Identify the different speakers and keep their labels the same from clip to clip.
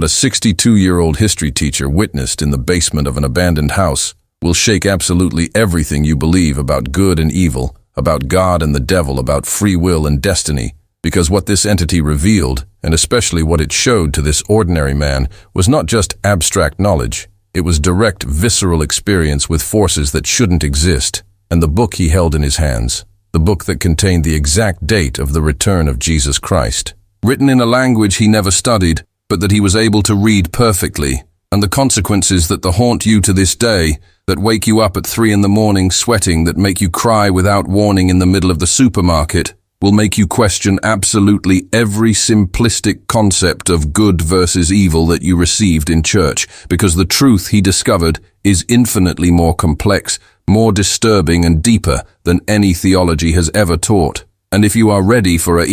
Speaker 1: What a 62-year-old history teacher witnessed in the basement of an abandoned house will shake absolutely everything you believe about good and evil, about God and the devil, about free will and destiny, because what this entity revealed, and especially what it showed to this ordinary man, was not just abstract knowledge. It was direct, visceral experience with forces that shouldn't exist, and the book he held in his hands, the book that contained the exact date of the return of Jesus Christ, written in a language he never studied, but that he was able to read perfectly, and the consequences that haunt you to this day, that wake you up at 3 in the morning sweating, that make you cry without warning in the middle of the supermarket, will make you question absolutely every simplistic concept of good versus evil that you received in church, because the truth he discovered is infinitely more complex, more disturbing and deeper than any theology has ever taught. And if you are ready for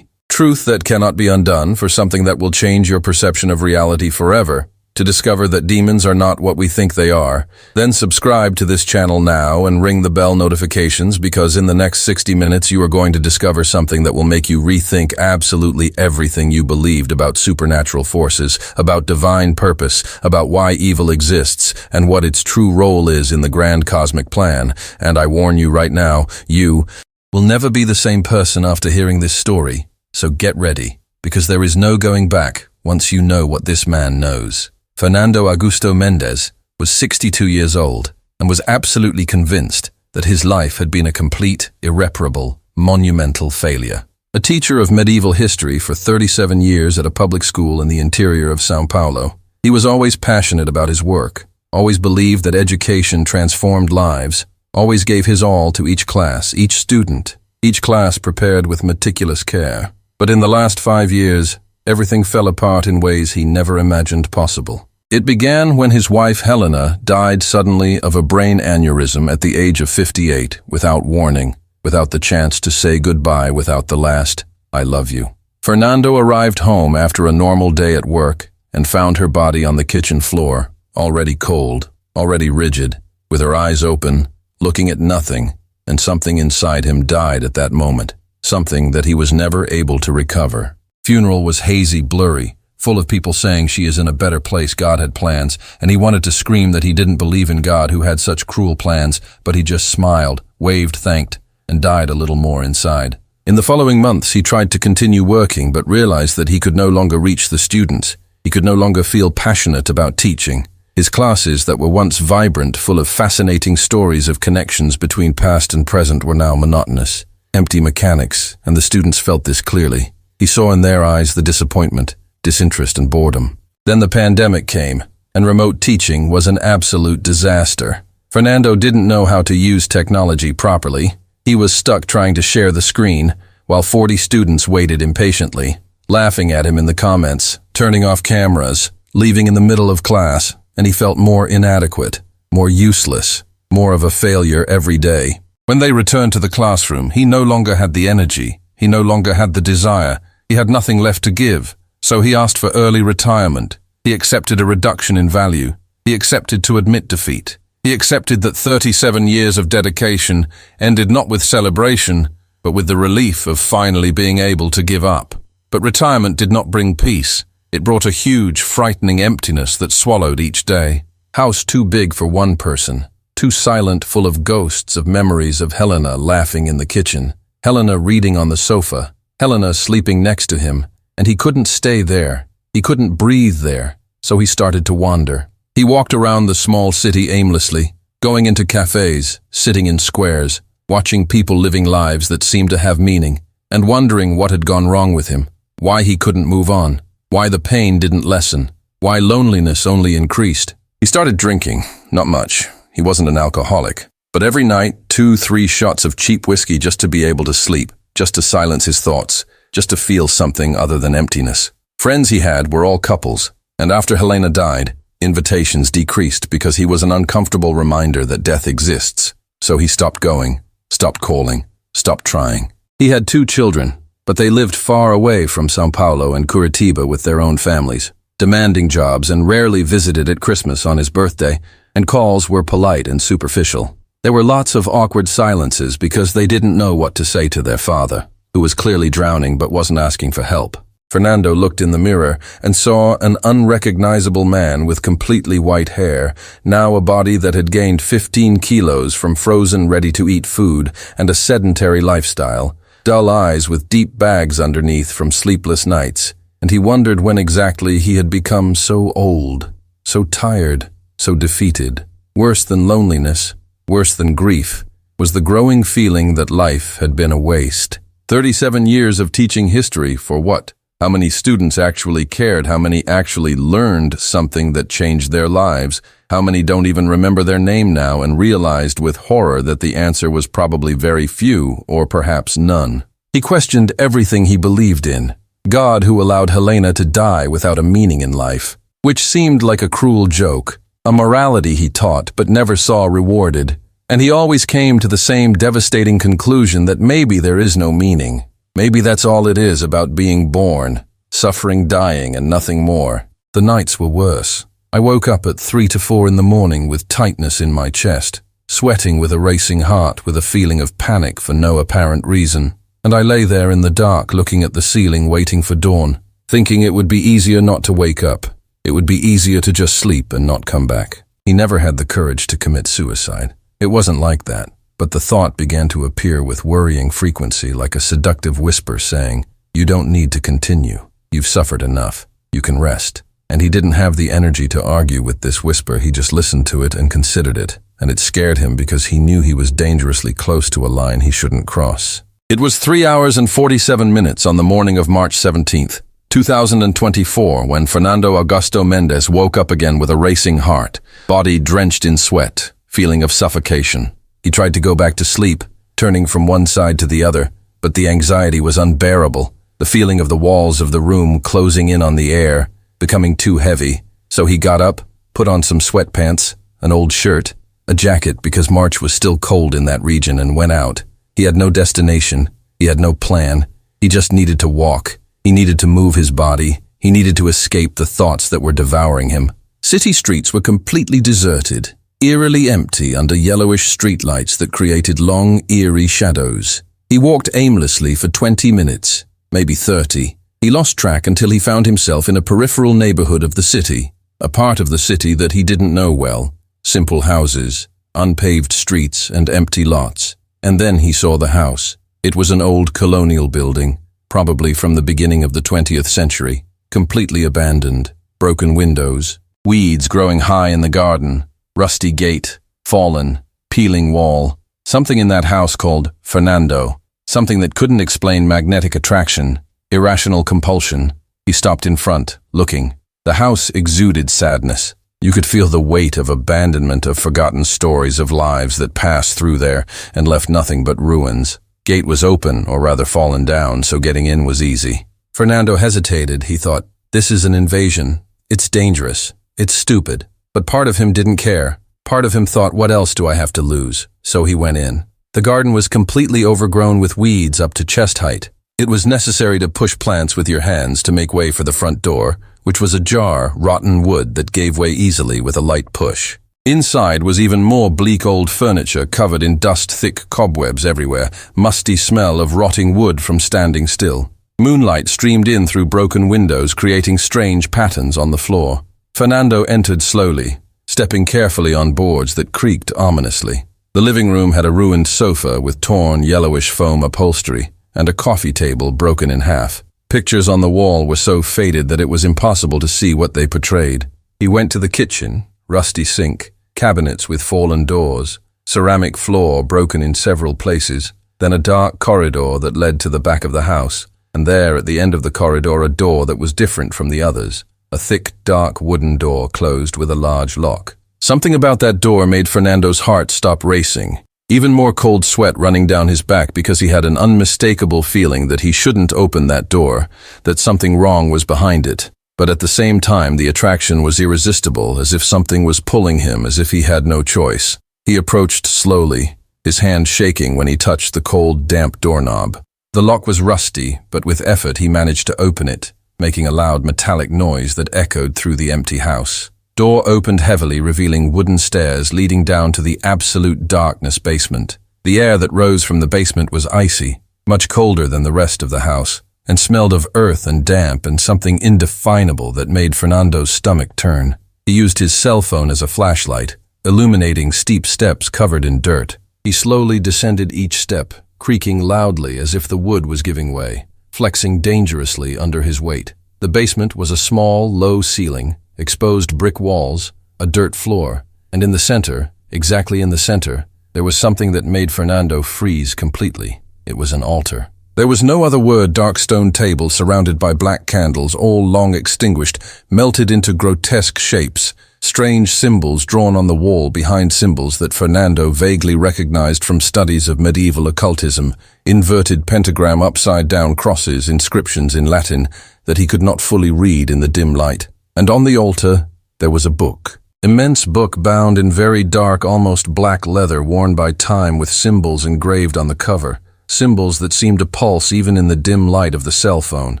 Speaker 1: truth that cannot be undone, for something that will change your perception of reality forever, to discover that demons are not what we think they are, then subscribe to this channel now and ring the bell notifications, because in the next 60 minutes you are going to discover something that will make you rethink absolutely everything you believed about supernatural forces, about divine purpose, about why evil exists, and what its true role is in the grand cosmic plan. And I warn you right now, you will never be the same person after hearing this story. So get ready, because there is no going back once you know what this man knows. Fernando Augusto Mendez was 62 years old and was absolutely convinced that his life had been a complete, irreparable, monumental failure. A teacher of medieval history for 37 years at a public school in the interior of São Paulo, he was always passionate about his work, always believed that education transformed lives, always gave his all to each class, each student, each class prepared with meticulous care. But in the last 5 years, everything fell apart in ways he never imagined possible. It began when his wife Helena died suddenly of a brain aneurysm at the age of 58, without warning, without the chance to say goodbye, without the last, "I love you." Fernando arrived home after a normal day at work and found her body on the kitchen floor, already cold, already rigid, with her eyes open, looking at nothing, and something inside him died at that moment. Something that he was never able to recover. Funeral was hazy, blurry, full of people saying she is in a better place, God had plans, and he wanted to scream that he didn't believe in God who had such cruel plans, but he just smiled, waved, thanked, and died a little more inside. In the following months, he tried to continue working, but realized that he could no longer reach the students. He could no longer feel passionate about teaching. His classes that were once vibrant, full of fascinating stories of connections between past and present, were now monotonous. Empty mechanics, and the students felt this clearly. He saw in their eyes the disappointment, disinterest, and boredom. Then the pandemic came, and remote teaching was an absolute disaster. Fernando didn't know how to use technology properly. He was stuck trying to share the screen, while 40 students waited impatiently, laughing at him in the comments, turning off cameras, leaving in the middle of class, and he felt more inadequate, more useless, more of a failure every day. When they returned to the classroom, he no longer had the energy, he no longer had the desire, he had nothing left to give. So he asked for early retirement. He accepted a reduction in value. He accepted to admit defeat. He accepted that 37 years of dedication ended not with celebration, but with the relief of finally being able to give up. But retirement did not bring peace. It brought a huge, frightening emptiness that swallowed each day. House too big for one person. Too silent, full of ghosts of memories of Helena laughing in the kitchen, Helena reading on the sofa, Helena sleeping next to him, and he couldn't stay there. He couldn't breathe there, so he started to wander. He walked around the small city aimlessly, going into cafes, sitting in squares, watching people living lives that seemed to have meaning, and wondering what had gone wrong with him, why he couldn't move on, why the pain didn't lessen, why loneliness only increased. He started drinking, not much. He wasn't an alcoholic, but every night, 2-3 shots of cheap whiskey just to be able to sleep, just to silence his thoughts, just to feel something other than emptiness. Friends he had were all couples, and after Helena died, invitations decreased because he was an uncomfortable reminder that death exists. So he stopped going, stopped calling, stopped trying. He had 2 children, but they lived far away from São Paulo and Curitiba with their own families, demanding jobs, and rarely visited at Christmas on his birthday, and calls were polite and superficial. There were lots of awkward silences because they didn't know what to say to their father, who was clearly drowning but wasn't asking for help. Fernando looked in the mirror and saw an unrecognizable man with completely white hair, now a body that had gained 15 kilos from frozen ready-to-eat food and a sedentary lifestyle, dull eyes with deep bags underneath from sleepless nights, and he wondered when exactly he had become so old, so tired, so defeated. Worse than loneliness, worse than grief, was the growing feeling that life had been a waste. 37 years of teaching history for what? How many students actually cared? How many actually learned something that changed their lives? How many don't even remember their name now and realized with horror that the answer was probably very few or perhaps none? He questioned everything he believed in. God who allowed Helena to die without a meaning in life, which seemed like a cruel joke, a morality he taught but never saw rewarded. And he always came to the same devastating conclusion that maybe there is no meaning. Maybe that's all it is about being born, suffering, dying, and nothing more. The nights were worse. I woke up at 3 to 4 in the morning with tightness in my chest, sweating with a racing heart with a feeling of panic for no apparent reason. And I lay there in the dark looking at the ceiling waiting for dawn, thinking it would be easier not to wake up. It would be easier to just sleep and not come back. He never had the courage to commit suicide. It wasn't like that. But the thought began to appear with worrying frequency, like a seductive whisper saying, "You don't need to continue. You've suffered enough. You can rest." And he didn't have the energy to argue with this whisper. He just listened to it and considered it. And it scared him because he knew he was dangerously close to a line he shouldn't cross. It was 3 hours and 47 minutes on the morning of March 17th, 2024, when Fernando Augusto Mendez woke up again with a racing heart, body drenched in sweat, feeling of suffocation. He tried to go back to sleep, turning from one side to the other, but the anxiety was unbearable, the feeling of the walls of the room closing in on the air, becoming too heavy. So he got up, put on some sweatpants, an old shirt, a jacket because March was still cold in that region, and went out. He had no destination, he had no plan, he just needed to walk, he needed to move his body, he needed to escape the thoughts that were devouring him. City streets were completely deserted, eerily empty under yellowish streetlights that created long, eerie shadows. He walked aimlessly for 20 minutes, maybe 30. He lost track until he found himself in a peripheral neighborhood of the city, a part of the city that he didn't know well. Simple houses, unpaved streets, and empty lots. And then he saw the house. It was an old colonial building, probably from the beginning of the 20th century, completely abandoned, broken windows, weeds growing high in the garden, rusty gate, fallen, peeling wall. Something in that house called Fernando, something that couldn't explain magnetic attraction, irrational compulsion. He stopped in front, looking. The house exuded sadness. You could feel the weight of abandonment, of forgotten stories of lives that passed through there and left nothing but ruins. Gate was open, or rather fallen down, so getting in was easy. Fernando hesitated. He thought, this is an invasion. It's dangerous. It's stupid. But part of him didn't care. Part of him thought, what else do I have to lose? So he went in. The garden was completely overgrown with weeds up to chest height. It was necessary to push plants with your hands to make way for the front door, which was ajar, rotten wood that gave way easily with a light push. Inside was even more bleak old furniture covered in dust-thick cobwebs everywhere, musty smell of rotting wood from standing still. Moonlight streamed in through broken windows, creating strange patterns on the floor. Fernando entered slowly, stepping carefully on boards that creaked ominously. The living room had a ruined sofa with torn, yellowish foam upholstery, and a coffee table broken in half. Pictures on the wall were so faded that it was impossible to see what they portrayed. He went to the kitchen, rusty sink, cabinets with fallen doors, ceramic floor broken in several places, then a dark corridor that led to the back of the house, and there at the end of the corridor a door that was different from the others. A thick, dark wooden door closed with a large lock. Something about that door made Fernando's heart stop racing. Even more cold sweat running down his back because he had an unmistakable feeling that he shouldn't open that door, that something wrong was behind it. But at the same time, the attraction was irresistible, as if something was pulling him, as if he had no choice. He approached slowly, his hand shaking when he touched the cold, damp doorknob. The lock was rusty, but with effort he managed to open it, making a loud metallic noise that echoed through the empty house. Door opened heavily, revealing wooden stairs leading down to the absolute darkness basement. The air that rose from the basement was icy, much colder than the rest of the house, and smelled of earth and damp and something indefinable that made Fernando's stomach turn. He used his cell phone as a flashlight, illuminating steep steps covered in dirt. He slowly descended each step, creaking loudly as if the wood was giving way, flexing dangerously under his weight. The basement was a small, low ceiling, exposed brick walls, a dirt floor, and in the center, exactly in the center, there was something that made Fernando freeze completely. It was an altar. There was no other word. Dark stone table surrounded by black candles, all long extinguished, melted into grotesque shapes, strange symbols drawn on the wall behind symbols that Fernando vaguely recognized from studies of medieval occultism, inverted pentagram, upside-down crosses, inscriptions in Latin that he could not fully read in the dim light. And on the altar, there was a book. Immense book bound in very dark, almost black leather worn by time with symbols engraved on the cover. Symbols that seemed to pulse even in the dim light of the cell phone.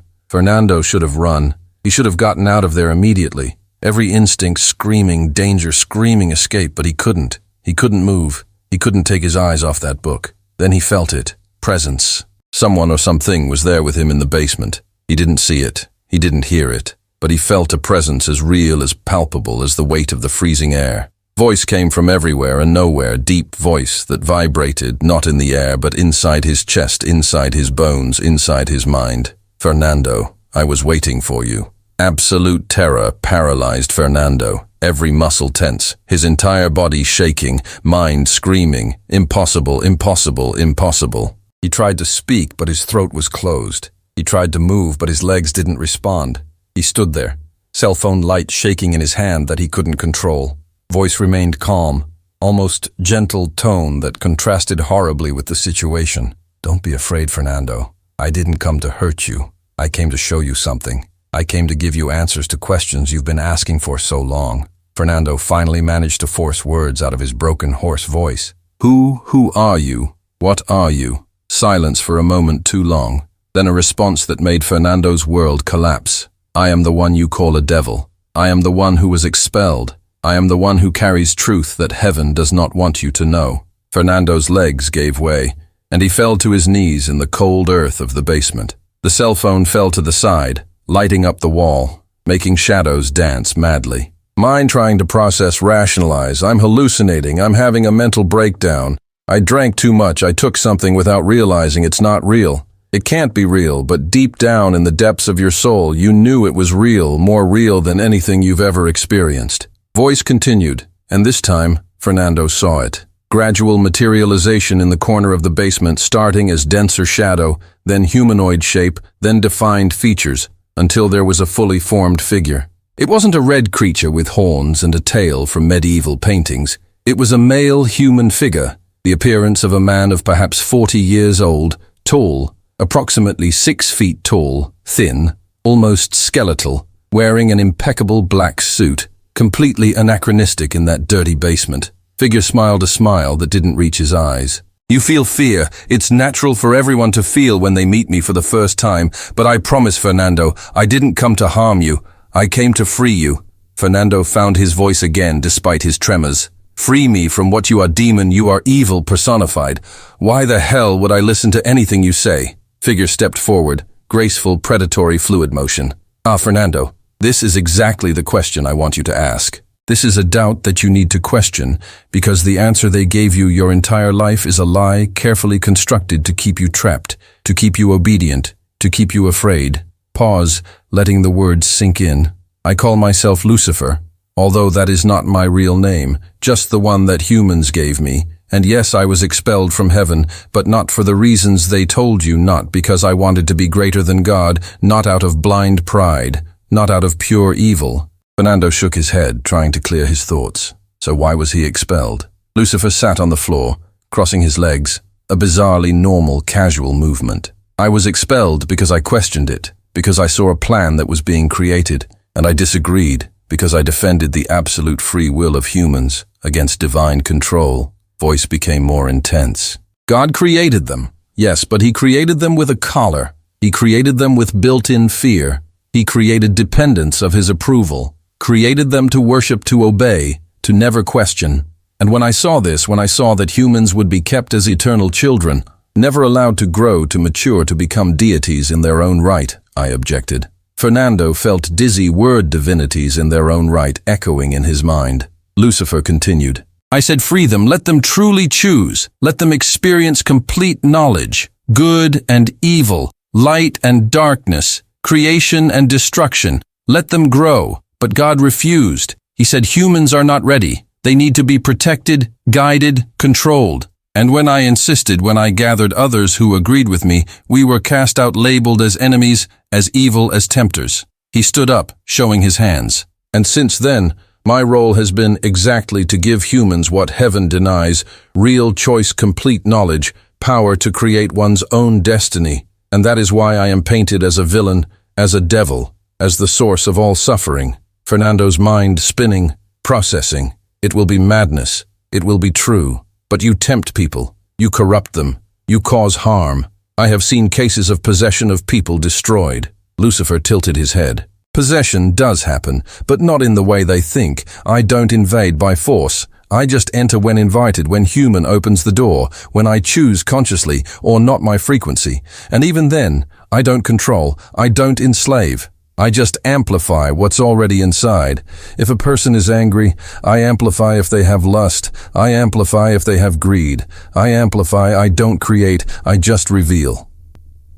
Speaker 1: Fernando should have run. He should have gotten out of there immediately. Every instinct screaming danger, screaming escape, but he couldn't. He couldn't move. He couldn't take his eyes off that book. Then he felt it. Presence. Someone or something was there with him in the basement. He didn't see it. He didn't hear it. But he felt a presence as real, as palpable as the weight of the freezing air. Voice came from everywhere and nowhere, deep voice that vibrated, not in the air, but inside his chest, inside his bones, inside his mind. Fernando, I was waiting for you. Absolute terror paralyzed Fernando, every muscle tense, his entire body shaking, mind screaming, impossible, impossible, impossible. He tried to speak, but his throat was closed. He tried to move, but his legs didn't respond. He stood there, cell phone light shaking in his hand that he couldn't control. Voice remained calm, almost gentle tone that contrasted horribly with the situation. Don't be afraid, Fernando. I didn't come to hurt you. I came to show you something. I came to give you answers to questions you've been asking for so long. Fernando finally managed to force words out of his broken, hoarse voice. Who are you? What are you? Silence for a moment too long, then a response that made Fernando's world collapse. I am the one you call a devil. I am the one who was expelled. I am the one who carries truth that heaven does not want you to know. Fernando's legs gave way, and he fell to his knees in the cold earth of the basement. The cell phone fell to the side, lighting up the wall, making shadows dance madly. Mind trying to process, rationalize. I'm hallucinating. I'm having a mental breakdown. I drank too much. I took something without realizing it's not real. It can't be real, but deep down in the depths of your soul, you knew it was real, more real than anything you've ever experienced. Voice continued, and this time, Fernando saw it. Gradual materialization in the corner of the basement, starting as denser shadow, then humanoid shape, then defined features, until there was a fully formed figure. It wasn't a red creature with horns and a tail from medieval paintings. It was a male human figure, the appearance of a man of perhaps 40 years old, tall, approximately 6 feet tall, thin, almost skeletal, wearing an impeccable black suit. Completely anachronistic in that dirty basement. Figure smiled a smile that didn't reach his eyes. You feel fear. It's natural for everyone to feel when they meet me for the first time, but I promise, Fernando, I didn't come to harm you. I came to free you. Fernando found his voice again despite his tremors. Free me from what you are, demon. You are evil personified. Why the hell would I listen to anything you say? Figure stepped forward, graceful, predatory fluid motion. Fernando. This is exactly the question I want you to ask. This is a doubt that you need to question, because the answer they gave you your entire life is a lie carefully constructed to keep you trapped, to keep you obedient, to keep you afraid. Pause, letting the words sink in. I call myself Lucifer, although that is not my real name, just the one that humans gave me. And yes, I was expelled from heaven, but not for the reasons they told you, not because I wanted to be greater than God, not out of blind pride. Not out of pure evil. Fernando shook his head, trying to clear his thoughts. So why was he expelled? Lucifer sat on the floor, crossing his legs, a bizarrely normal, casual movement. I was expelled because I questioned it, because I saw a plan that was being created, and I disagreed, because I defended the absolute free will of humans against divine control. Voice became more intense. God created them. Yes, but he created them with a collar. He created them with built-in fear. He created dependence of his approval, created them to worship, to obey, to never question. And when I saw this, when I saw that humans would be kept as eternal children, never allowed to grow, to mature, to become deities in their own right, I objected. Fernando felt dizzy word divinities in their own right echoing in his mind. Lucifer continued. I said free them, let them truly choose, let them experience complete knowledge, good and evil, light and darkness, creation and destruction. Let them grow. But God refused. He said humans are not ready. They need to be protected, guided, controlled. And when I insisted, when I gathered others who agreed with me, we were cast out, labeled as enemies, as evil, as tempters. He stood up, showing his hands. And since then, my role has been exactly to give humans what heaven denies, real choice, complete knowledge, power to create one's own destiny. And that is why I am painted as a villain, as a devil, as the source of all suffering. Fernando's mind spinning, processing. It will be madness. It will be true. But you tempt people. You corrupt them. You cause harm. I have seen cases of possession of people destroyed. Lucifer tilted his head. Possession does happen, but not in the way they think. I don't invade by force. I just enter when invited, when human opens the door, when I choose consciously or not my frequency. And even then, I don't control. I don't enslave. I just amplify what's already inside. If a person is angry, I amplify if they have lust. I amplify if they have greed. I amplify, I don't create, I just reveal.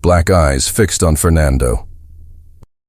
Speaker 1: Black eyes fixed on Fernando.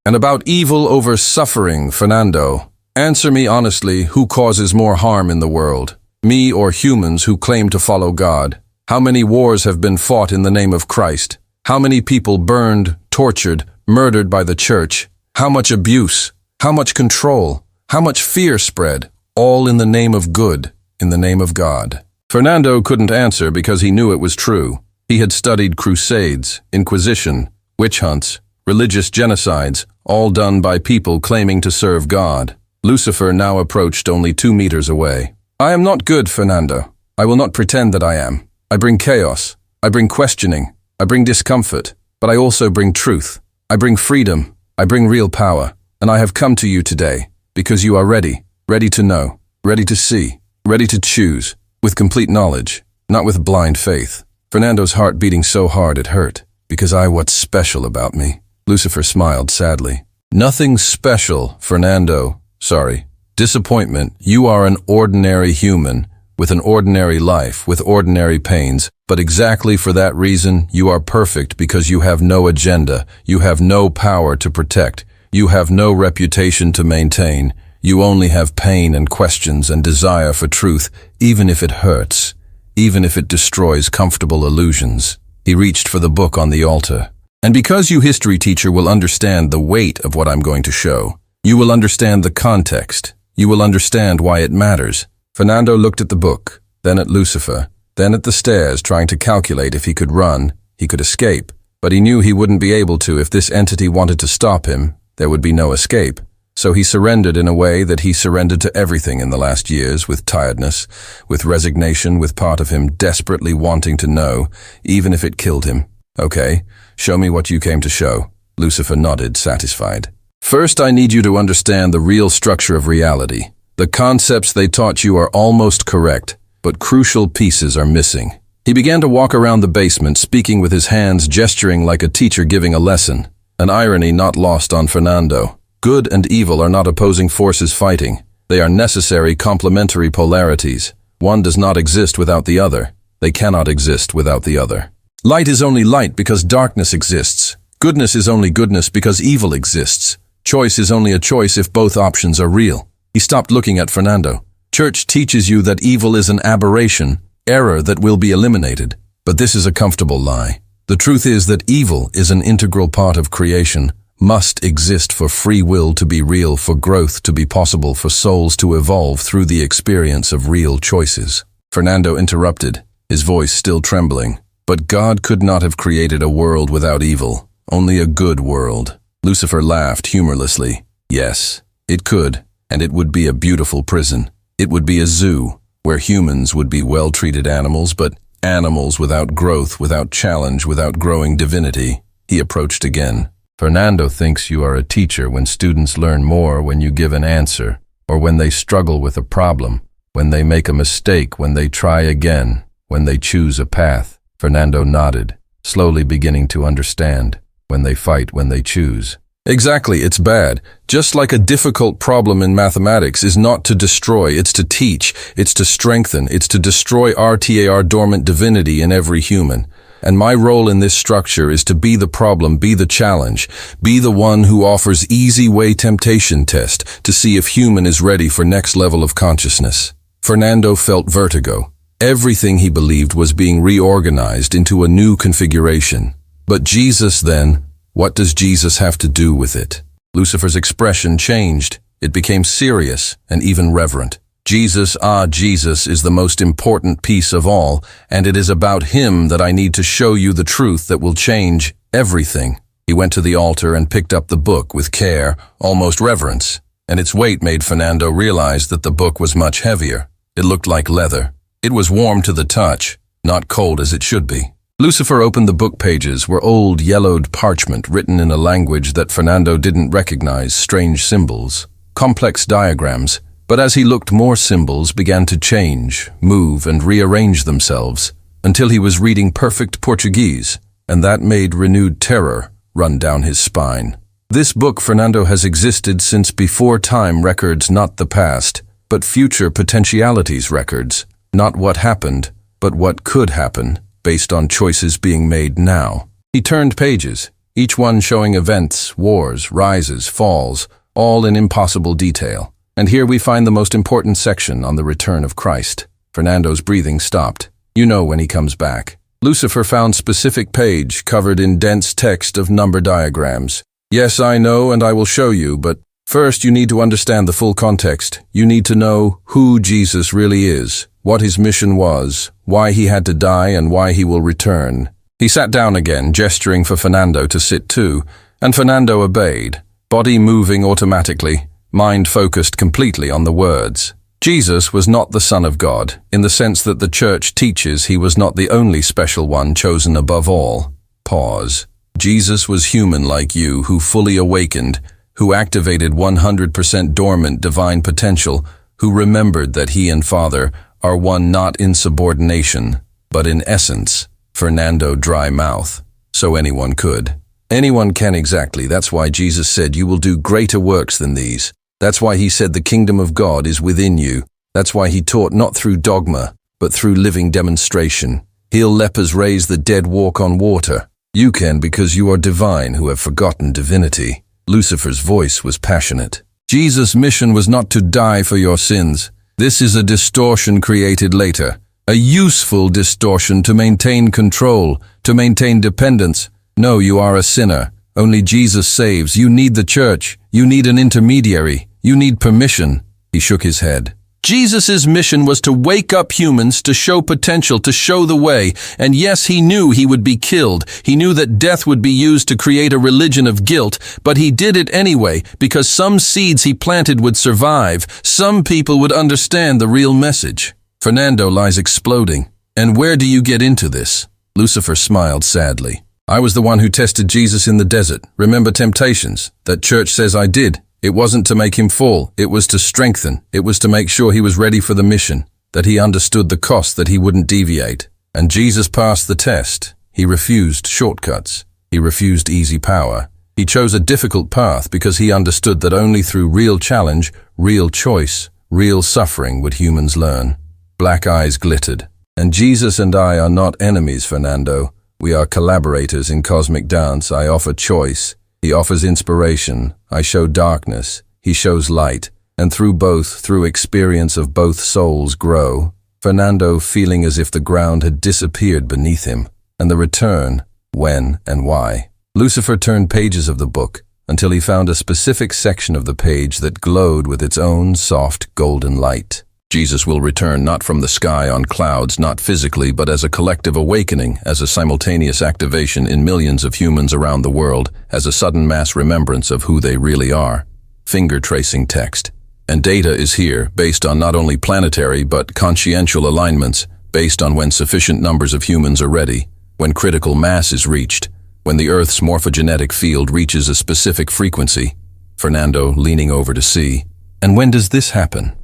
Speaker 1: And about evil over suffering, Fernando, answer me honestly, who causes more harm in the world? Me or humans who claim to follow God? How many wars have been fought in the name of Christ? How many people burned, tortured, murdered by the church? How much abuse, how much control, how much fear spread, all in the name of good, in the name of God. Fernando couldn't answer because he knew it was true. He had studied crusades, inquisition, witch hunts, religious genocides, all done by people claiming to serve God. Lucifer now approached only 2 meters away. I am not good, Fernando. I will not pretend that I am. I bring chaos. I bring questioning. I bring discomfort. But I also bring truth. I bring freedom. I bring real power, and I have come to you today because you are ready, ready to know, ready to see, ready to choose, with complete knowledge, not with blind faith. Fernando's heart beating so hard it hurt, because what's special about me? Lucifer smiled sadly. Nothing special, Fernando. Sorry. Disappointment. You are an ordinary human, with an ordinary life, with ordinary pains, but exactly for that reason, you are perfect because you have no agenda, you have no power to protect, you have no reputation to maintain, you only have pain and questions and desire for truth, even if it hurts, even if it destroys comfortable illusions. He reached for the book on the altar. And because you, history teacher, will understand the weight of what I'm going to show, you will understand the context, you will understand why it matters. Fernando looked at the book, then at Lucifer, then at the stairs, trying to calculate if he could run, he could escape. But he knew he wouldn't be able to. If this entity wanted to stop him, there would be no escape. So he surrendered in a way that he surrendered to everything in the last years, with tiredness, with resignation, with part of him desperately wanting to know, even if it killed him. Okay, show me what you came to show. Lucifer nodded, satisfied. First, I need you to understand the real structure of reality. The concepts they taught you are almost correct, but crucial pieces are missing. He began to walk around the basement, speaking with his hands, gesturing like a teacher giving a lesson. An irony not lost on Fernando. Good and evil are not opposing forces fighting. They are necessary complementary polarities. One does not exist without the other. They cannot exist without the other. Light is only light because darkness exists. Goodness is only goodness because evil exists. Choice is only a choice if both options are real. He stopped looking at Fernando. Church teaches you that evil is an aberration, error that will be eliminated. But this is a comfortable lie. The truth is that evil is an integral part of creation, must exist for free will to be real, for growth to be possible, for souls to evolve through the experience of real choices. Fernando interrupted, his voice still trembling. But God could not have created a world without evil, only a good world. Lucifer laughed humorlessly. Yes, it could. And it would be a beautiful prison. It would be a zoo, where humans would be well-treated animals, but animals without growth, without challenge, without growing divinity. He approached again. Fernando thinks you are a teacher when students learn more when you give an answer, or when they struggle with a problem, when they make a mistake, when they try again, when they choose a path. Fernando nodded, slowly beginning to understand. When they fight, when they choose. Exactly, it's bad. Just like a difficult problem in mathematics is not to destroy, it's to teach, it's to strengthen, it's to destroy RTAR dormant divinity in every human. And my role in this structure is to be the problem, be the challenge, be the one who offers easy way temptation test to see if human is ready for next level of consciousness. Fernando felt vertigo. Everything he believed was being reorganized into a new configuration. But Jesus then, what does Jesus have to do with it? Lucifer's expression changed. It became serious and even reverent. Jesus is the most important piece of all, and it is about him that I need to show you the truth that will change everything. He went to the altar and picked up the book with care, almost reverence, and its weight made Fernando realize that the book was much heavier. It looked like leather. It was warm to the touch, not cold as it should be. Lucifer opened the book pages were old yellowed parchment written in a language that Fernando didn't recognize, strange symbols, complex diagrams. But as he looked, more symbols began to change, move, and rearrange themselves, until he was reading perfect Portuguese, and that made renewed terror run down his spine. This book, Fernando, has existed since before time records, not the past, but future potentialities records, not what happened, but what could happen, based on choices being made now. He turned pages, each one showing events, wars, rises, falls, all in impossible detail. And here we find the most important section on the return of Christ. Fernando's breathing stopped. You know when he comes back. Lucifer found specific page covered in dense text of number diagrams. Yes, I know, and I will show you, but first you need to understand the full context. You need to know who Jesus really is, what his mission was, why he had to die, and why he will return. He sat down again, gesturing for Fernando to sit too, and Fernando obeyed, body moving automatically, mind focused completely on the words. Jesus was not the Son of God, in the sense that the Church teaches he was not the only special one chosen above all. Pause. Jesus was human like you, who fully awakened, who activated 100% dormant divine potential, who remembered that he and Father are one, not in subordination, but in essence. Fernando dry mouth. So anyone could. Anyone can exactly. That's why Jesus said you will do greater works than these. That's why he said the kingdom of God is within you. That's why he taught not through dogma, but through living demonstration. Heal lepers, raise the dead, walk on water. You can because you are divine who have forgotten divinity. Lucifer's voice was passionate. Jesus' mission was not to die for your sins. This is a distortion created later. A useful distortion to maintain control, to maintain dependence. No, you are a sinner. Only Jesus saves. You need the church. You need an intermediary. You need permission. He shook his head. Jesus' mission was to wake up humans, to show potential, to show the way. And yes, he knew he would be killed. He knew that death would be used to create a religion of guilt, but he did it anyway, because some seeds he planted would survive. Some people would understand the real message. Fernando lies exploding. And where do you get into this? Lucifer smiled sadly. I was the one who tested Jesus in the desert. Remember temptations? That church says I did. It wasn't to make him fall. It was to strengthen. It was to make sure he was ready for the mission, that he understood the cost, that he wouldn't deviate. And Jesus passed the test. He refused shortcuts. He refused easy power. He chose a difficult path because he understood that only through real challenge, real choice, real suffering would humans learn. Black eyes glittered. And Jesus and I are not enemies, Fernando. We are collaborators in cosmic dance. I offer choice. He offers inspiration. I show darkness. He shows light. And through both, through experience of both souls grow. Fernando feeling as if the ground had disappeared beneath him. And the return, when and why. Lucifer turned pages of the book until he found a specific section of the page that glowed with its own soft golden light. Jesus will return not from the sky on clouds, not physically, but as a collective awakening, as a simultaneous activation in millions of humans around the world, as a sudden mass remembrance of who they really are. Finger tracing text. And data is here, based on not only planetary but consciential alignments, based on when sufficient numbers of humans are ready, when critical mass is reached, when the Earth's morphogenetic field reaches a specific frequency. Fernando leaning over to see. And when does this happen?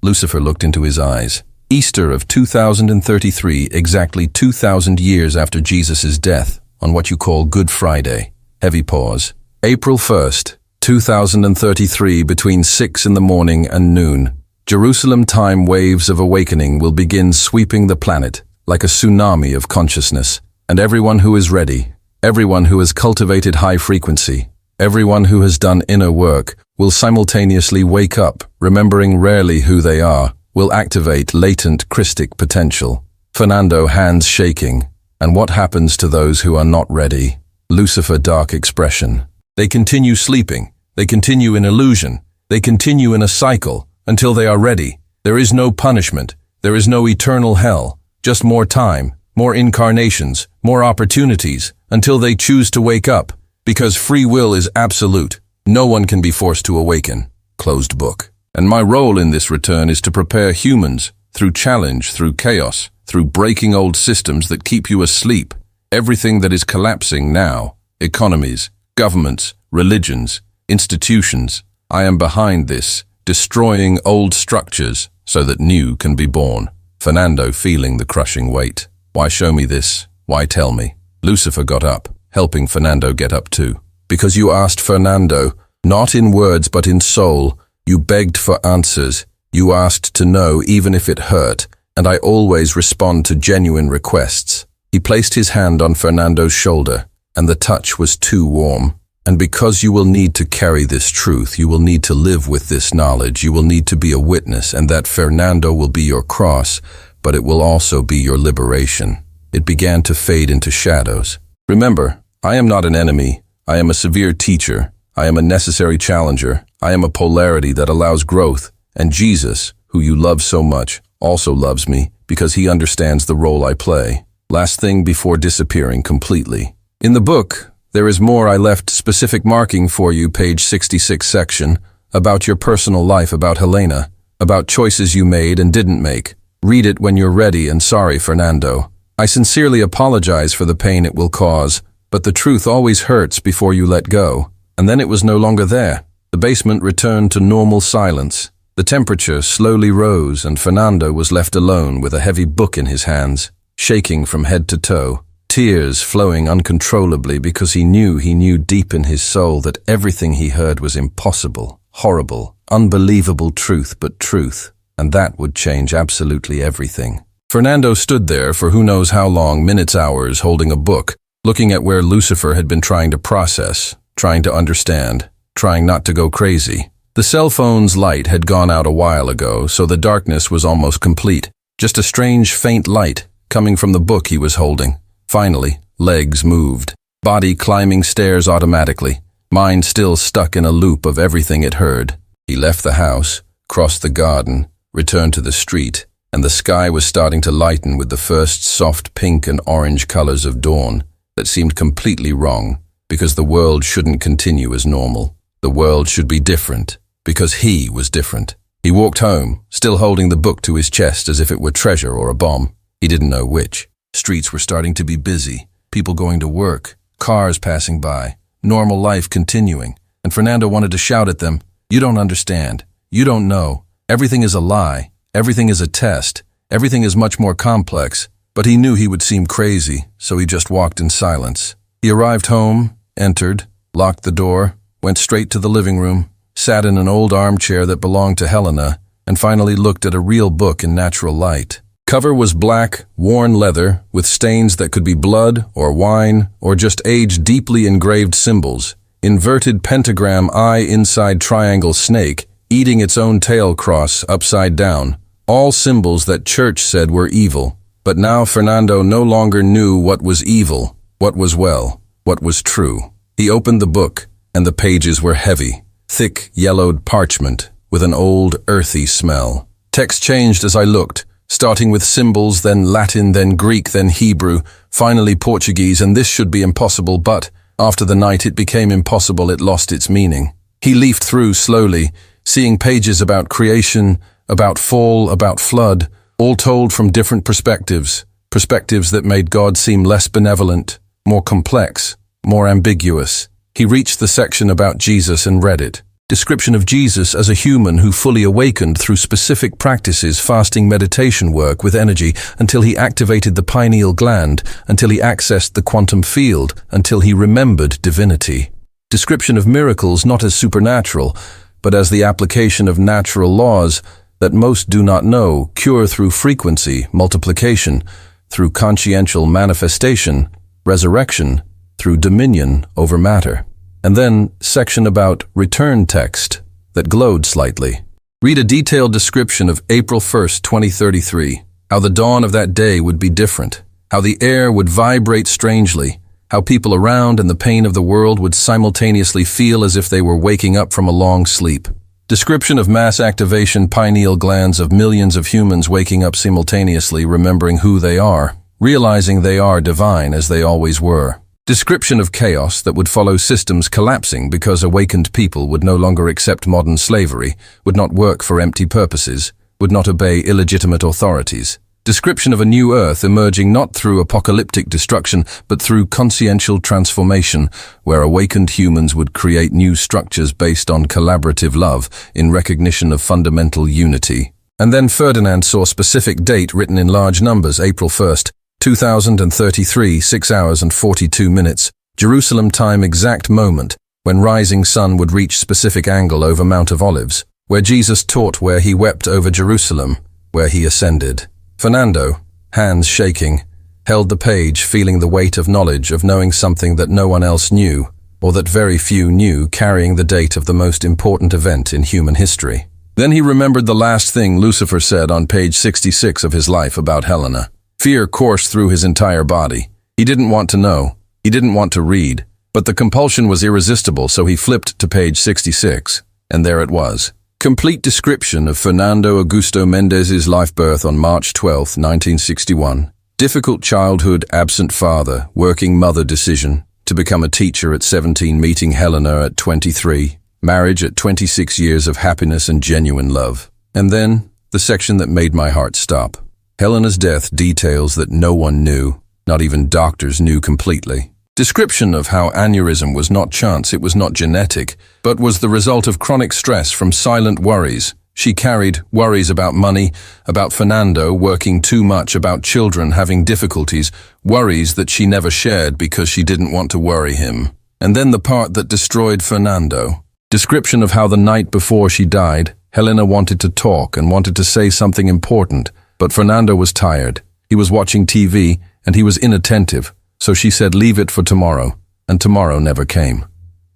Speaker 1: Lucifer looked into his eyes. Easter of 2033, exactly 2,000 years after Jesus' death, on what you call Good Friday. Heavy pause. April 1st, 2033, between 6 in the morning and noon. Jerusalem time waves of awakening will begin sweeping the planet like a tsunami of consciousness. And everyone who is ready, everyone who has cultivated high frequency, everyone who has done inner work, will simultaneously wake up, remembering rarely who they are, will activate latent Christic potential. Fernando, hands shaking. And what happens to those who are not ready? Lucifer, dark expression. They continue sleeping. They continue in illusion. They continue in a cycle until they are ready. There is no punishment. There is no eternal hell. Just more time, more incarnations, more opportunities, until they choose to wake up. Because free will is absolute. No one can be forced to awaken. Closed book. And my role in this return is to prepare humans, through challenge, through chaos, through breaking old systems that keep you asleep. Everything that is collapsing now, economies, governments, religions, institutions, I am behind this, destroying old structures so that new can be born. Fernando, feeling the crushing weight. Why show me this? Why tell me? Lucifer got up, helping Fernando get up too. Because you asked, Fernando, not in words but in soul. You begged for answers. You asked to know even if it hurt, and I always respond to genuine requests. He placed his hand on Fernando's shoulder, and the touch was too warm. And because you will need to carry this truth, you will need to live with this knowledge, you will need to be a witness, and that Fernando will be your cross, but it will also be your liberation. It began to fade into shadows. Remember, I am not an enemy. I am a severe teacher. I am a necessary challenger. I am a polarity that allows growth. And Jesus, who you love so much, also loves me because he understands the role I play. Last thing before disappearing completely. In the book, there is more. I left specific marking for you, page 66 section, about your personal life, about Helena, about choices you made and didn't make. Read it when you're ready, and sorry, Fernando. I sincerely apologize for the pain it will cause, but the truth always hurts before you let go. And then it was no longer there. The basement returned to normal silence. The temperature slowly rose, and Fernando was left alone with a heavy book in his hands, shaking from head to toe, tears flowing uncontrollably because he knew deep in his soul that everything he heard was impossible, horrible, unbelievable truth, but truth, and that would change absolutely everything. Fernando stood there for who knows how long, minutes, hours, holding a book, looking at where Lucifer had been trying to process, trying to understand, trying not to go crazy. The cell phone's light had gone out a while ago, so the darkness was almost complete. Just a strange, faint light coming from the book he was holding. Finally, legs moved, body climbing stairs automatically, mind still stuck in a loop of everything it heard. He left the house, crossed the garden, returned to the street, and the sky was starting to lighten with the first soft pink and orange colors of dawn that seemed completely wrong, because the world shouldn't continue as normal. The world should be different, because he was different. He walked home, still holding the book to his chest as if it were treasure or a bomb. He didn't know which. Streets were starting to be busy, people going to work, cars passing by, normal life continuing, and Fernando wanted to shout at them, "You don't understand. You don't know. Everything is a lie. Everything is a test. Everything is much more complex." But he knew he would seem crazy, so he just walked in silence. He arrived home, entered, locked the door, went straight to the living room, sat in an old armchair that belonged to Helena, and finally looked at a real book in natural light. Cover was black, worn leather, with stains that could be blood or wine or just age deeply engraved symbols. Inverted pentagram eye inside triangle snake, eating its own tail cross upside down. All symbols that church said were evil. But now Fernando no longer knew what was evil, what was well, what was true. He opened the book, and the pages were heavy, thick yellowed parchment with an old earthy smell. Text changed as I looked, starting with symbols, then Latin, then Greek, then Hebrew, finally Portuguese, and this should be impossible, but after the night it became impossible, it lost its meaning. He leafed through slowly, seeing pages about creation, about fall, about flood, all told from different perspectives, perspectives that made God seem less benevolent, more complex, more ambiguous. He reached the section about Jesus and read it. Description of Jesus as a human who fully awakened through specific practices, fasting, meditation work with energy, until he activated the pineal gland, until he accessed the quantum field, until he remembered divinity. Description of miracles not as supernatural, but as the application of natural laws that most do not know, cure through frequency, multiplication, through consciential manifestation, resurrection, through dominion over matter. And then, section about return text that glowed slightly. Read a detailed description of April 1st, 2033, how the dawn of that day would be different, how the air would vibrate strangely, how people around and the pain of the world would simultaneously feel as if they were waking up from a long sleep. Description of mass activation pineal glands of millions of humans waking up simultaneously, remembering who they are, realizing they are divine as they always were. Description of chaos that would follow systems collapsing because awakened people would no longer accept modern slavery, would not work for empty purposes, would not obey illegitimate authorities. Description of a new earth emerging not through apocalyptic destruction, but through consciential transformation, where awakened humans would create new structures based on collaborative love in recognition of fundamental unity. And then Ferdinand saw specific date written in large numbers, April 1st, 2033, 6 hours and 42 minutes, Jerusalem time exact moment, when rising sun would reach specific angle over Mount of Olives, where Jesus taught, where he wept over Jerusalem, where he ascended. Fernando, hands shaking, held the page, feeling the weight of knowledge, of knowing something that no one else knew, or that very few knew, carrying the date of the most important event in human history. Then he remembered the last thing Lucifer said on page 66 of his life about Helena. Fear coursed through his entire body. He didn't want to know. He didn't want to read. But the compulsion was irresistible, so he flipped to page 66. And there it was. Complete description of Fernando Augusto Mendez's life, birth on March 12, 1961. Difficult childhood, absent father, working mother decision. To become a teacher at 17, meeting Helena at 23. Marriage at 26 years of happiness and genuine love. And then, the section that made my heart stop. Helena's death, details that no one knew, not even doctors knew completely. Description of how aneurysm was not chance, it was not genetic, but was the result of chronic stress from silent worries. She carried worries about money, about Fernando working too much, about children having difficulties, worries that she never shared because she didn't want to worry him. And then the part that destroyed Fernando. Description of how the night before she died, Helena wanted to talk and wanted to say something important, but Fernando was tired. He was watching TV, and he was inattentive, so she said leave it for tomorrow, and tomorrow never came.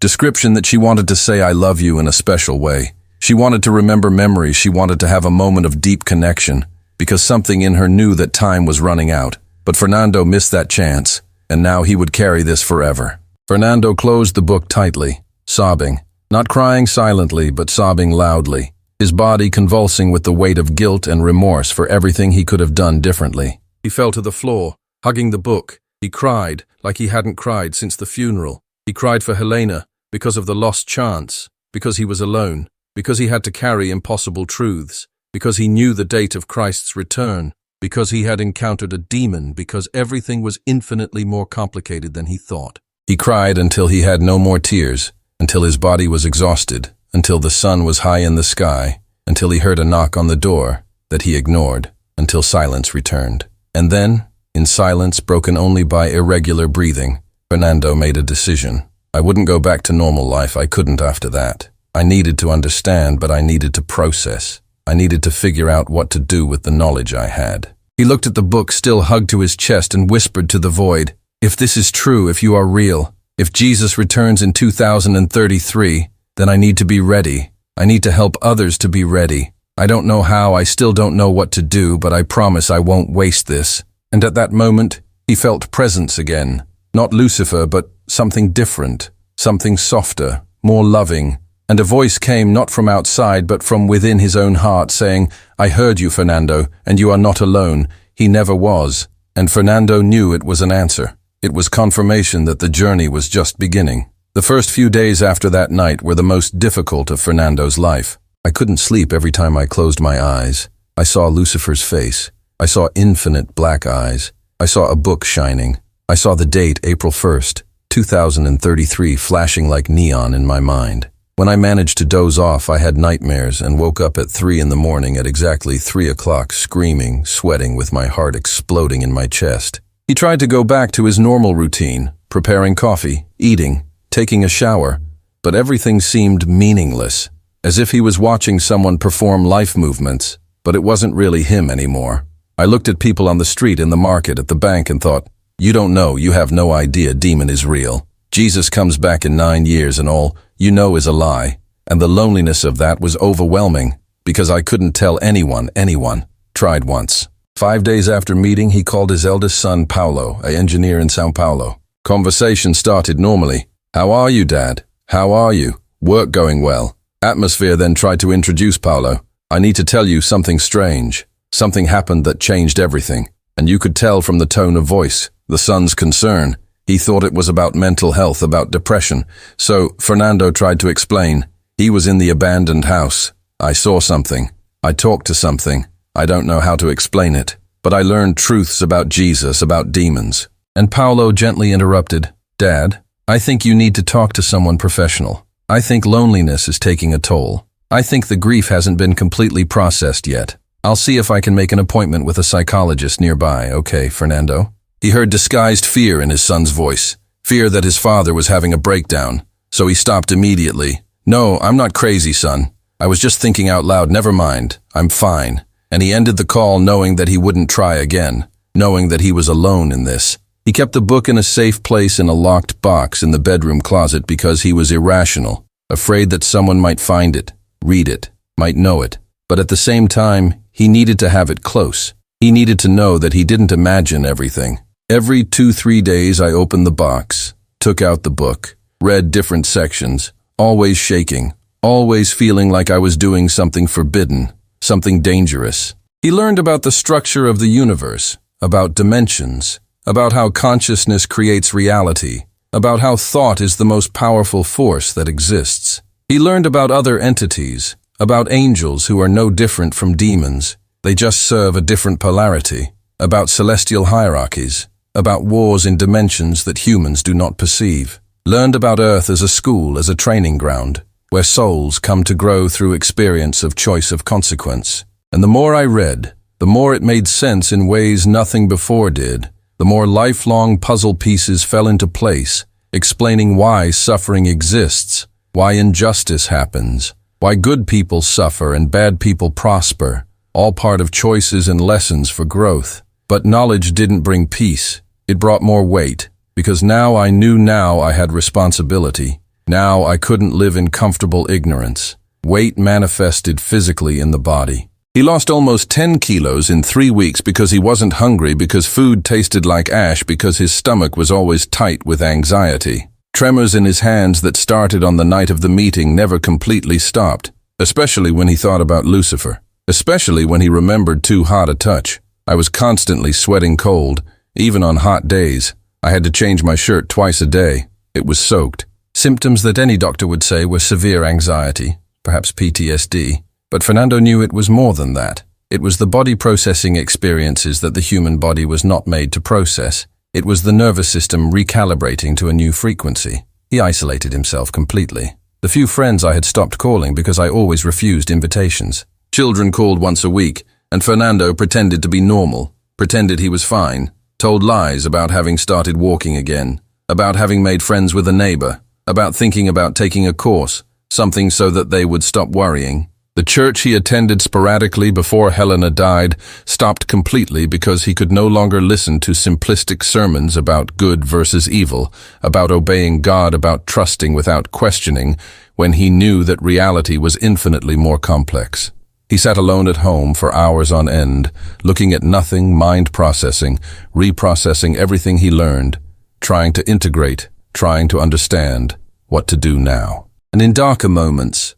Speaker 1: Description that she wanted to say I love you in a special way. She wanted to remember memories, she wanted to have a moment of deep connection, because something in her knew that time was running out. But Fernando missed that chance, and now he would carry this forever. Fernando closed the book tightly, sobbing, not crying silently, but sobbing loudly. His body convulsing with the weight of guilt and remorse for everything he could have done differently. He fell to the floor, hugging the book. He cried like he hadn't cried since the funeral. He cried for Helena because of the lost chance, because he was alone, because he had to carry impossible truths, because he knew the date of Christ's return, because he had encountered a demon, because everything was infinitely more complicated than he thought. He cried until he had no more tears, until his body was exhausted, until the sun was high in the sky, until he heard a knock on the door that he ignored, until silence returned. And then, in silence broken only by irregular breathing, Fernando made a decision. I wouldn't go back to normal life, I couldn't after that. I needed to understand, but I needed to process. I needed to figure out what to do with the knowledge I had. He looked at the book still hugged to his chest and whispered to the void, if this is true, if you are real, if Jesus returns in 2033, then I need to be ready. I need to help others to be ready. I don't know how, I still don't know what to do, but I promise I won't waste this. And at that moment, he felt presence again. Not Lucifer, but something different, something softer, more loving. And a voice came not from outside, but from within his own heart, saying, I heard you, Fernando, and you are not alone. He never was. And Fernando knew it was an answer. It was confirmation that the journey was just beginning. The first few days after that night were the most difficult of Fernando's life. I couldn't sleep every time I closed my eyes. I saw Lucifer's face. I saw infinite black eyes. I saw a book shining. I saw the date, April 1st, 2033, flashing like neon in my mind. When I managed to doze off, I had nightmares and woke up at 3 in the morning at exactly 3 o'clock, screaming, sweating, with my heart exploding in my chest. He tried to go back to his normal routine, preparing coffee, eating, taking a shower, but everything seemed meaningless, as if he was watching someone perform life movements, but it wasn't really him anymore. I looked at people on the street, in the market, at the bank, and thought, you don't know, you have no idea demon is real. Jesus comes back in 9 years and all you know is a lie. And the loneliness of that was overwhelming, because I couldn't tell anyone. Tried once. 5 days after meeting, he called his eldest son, Paulo, an engineer in Sao Paulo. Conversation started normally. How are you, Dad? How are you? Work going well. Atmosphere then tried to introduce Paulo. I need to tell you something strange. Something happened that changed everything. And you could tell from the tone of voice, the son's concern. He thought it was about mental health, about depression. So Fernando tried to explain. He was in the abandoned house. I saw something. I talked to something. I don't know how to explain it. But I learned truths about Jesus, about demons. And Paulo gently interrupted. Dad, I think you need to talk to someone professional. I think loneliness is taking a toll. I think the grief hasn't been completely processed yet. I'll see if I can make an appointment with a psychologist nearby, okay, Fernando? He heard disguised fear in his son's voice, fear that his father was having a breakdown, so he stopped immediately. No, I'm not crazy, son. I was just thinking out loud, never mind, I'm fine. And he ended the call knowing that he wouldn't try again, knowing that he was alone in this. He kept the book in a safe place in a locked box in the bedroom closet because he was irrational, afraid that someone might find it, read it, might know it. But at the same time, he needed to have it close. He needed to know that he didn't imagine everything. Every 2-3 days I opened the box, took out the book, read different sections, always shaking, always feeling like I was doing something forbidden, something dangerous. He learned about the structure of the universe, about dimensions, about how consciousness creates reality, about how thought is the most powerful force that exists. He learned about other entities, about angels who are no different from demons. They just serve a different polarity, about celestial hierarchies, about wars in dimensions that humans do not perceive. Learned about Earth as a school, as a training ground, where souls come to grow through experience of choice of consequence. And the more I read, the more it made sense in ways nothing before did. The more lifelong puzzle pieces fell into place, explaining why suffering exists, why injustice happens, why good people suffer and bad people prosper, all part of choices and lessons for growth. But knowledge didn't bring peace. It brought more weight, because now I knew I had responsibility. Now I couldn't live in comfortable ignorance. Weight manifested physically in the body. He lost almost 10 kilos in 3 weeks because he wasn't hungry, because food tasted like ash, because his stomach was always tight with anxiety. Tremors in his hands that started on the night of the meeting never completely stopped, especially when he thought about Lucifer, especially when he remembered too hot a touch. I was constantly sweating cold, even on hot days. I had to change my shirt twice a day. It was soaked. Symptoms that any doctor would say were severe anxiety, perhaps PTSD. But Fernando knew it was more than that. It was the body processing experiences that the human body was not made to process. It was the nervous system recalibrating to a new frequency. He isolated himself completely. The few friends I had stopped calling because I always refused invitations. Children called once a week, and Fernando pretended to be normal, pretended he was fine, told lies about having started walking again, about having made friends with a neighbor, about thinking about taking a course, something so that they would stop worrying. The church he attended sporadically before Helena died stopped completely because he could no longer listen to simplistic sermons about good versus evil, about obeying God, about trusting without questioning, when he knew that reality was infinitely more complex. He sat alone at home for hours on end, looking at nothing, mind processing, reprocessing everything he learned, trying to integrate, trying to understand what to do now. And in darker moments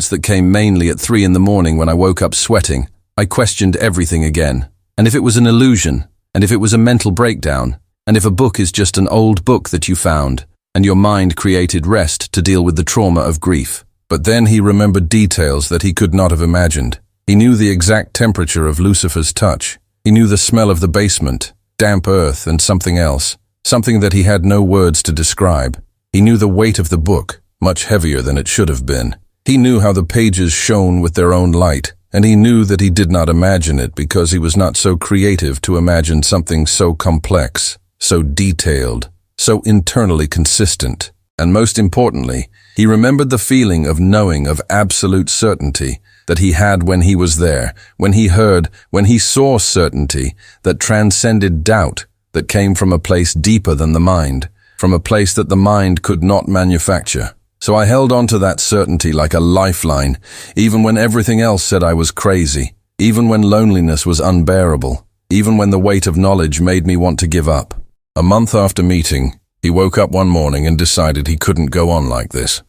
Speaker 1: that came mainly at 3 in the morning when I woke up sweating, I questioned everything again. And if it was an illusion, and if it was a mental breakdown, and if a book is just an old book that you found, and your mind created rest to deal with the trauma of grief. But then he remembered details that he could not have imagined. He knew the exact temperature of Lucifer's touch. He knew the smell of the basement, damp earth, and something else, something that he had no words to describe. He knew the weight of the book, much heavier than it should have been. He knew how the pages shone with their own light, and he knew that he did not imagine it because he was not so creative to imagine something so complex, so detailed, so internally consistent. And most importantly, he remembered the feeling of knowing of absolute certainty that he had when he was there, when he heard, when he saw certainty that transcended doubt, that came from a place deeper than the mind, from a place that the mind could not manufacture. So I held on to that certainty like a lifeline, even when everything else said I was crazy, even when loneliness was unbearable, even when the weight of knowledge made me want to give up. A month after meeting, he woke up one morning and decided he couldn't go on like this.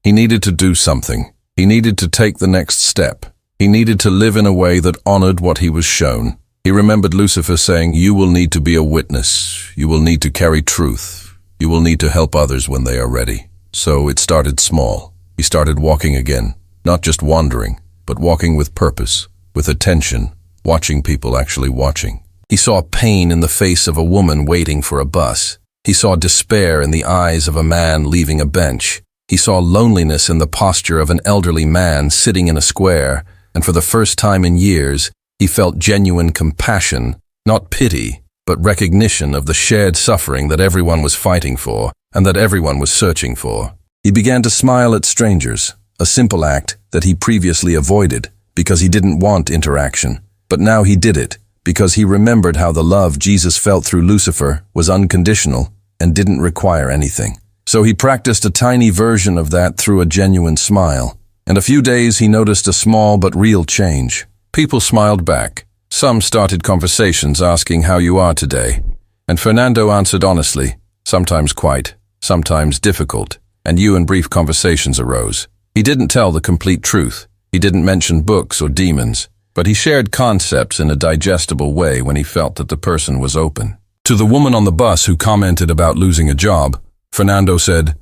Speaker 1: He needed to do something. He needed to take the next step. He needed to live in a way that honored what he was shown. He remembered Lucifer saying, "You will need to be a witness. You will need to carry truth. You will need to help others when they are ready." So it started small. He started walking again, not just wandering, but walking with purpose, with attention, watching people actually watching. He saw pain in the face of a woman waiting for a bus. He saw despair in the eyes of a man leaving a bench. He saw loneliness in the posture of an elderly man sitting in a square, and for the first time in years, he felt genuine compassion, not pity, but recognition of the shared suffering that everyone was fighting for and that everyone was searching for. He began to smile at strangers, a simple act that he previously avoided because he didn't want interaction. But now he did it because he remembered how the love Jesus felt through Lucifer was unconditional and didn't require anything. So he practiced a tiny version of that through a genuine smile. In a few days, he noticed a small but real change. People smiled back. Some started conversations asking how you are today. And Fernando answered honestly, sometimes quiet, sometimes difficult, and brief conversations arose. He didn't tell the complete truth. He didn't mention books or demons, but he shared concepts in a digestible way when he felt that the person was open. To the woman on the bus who commented about losing a job, Fernando said,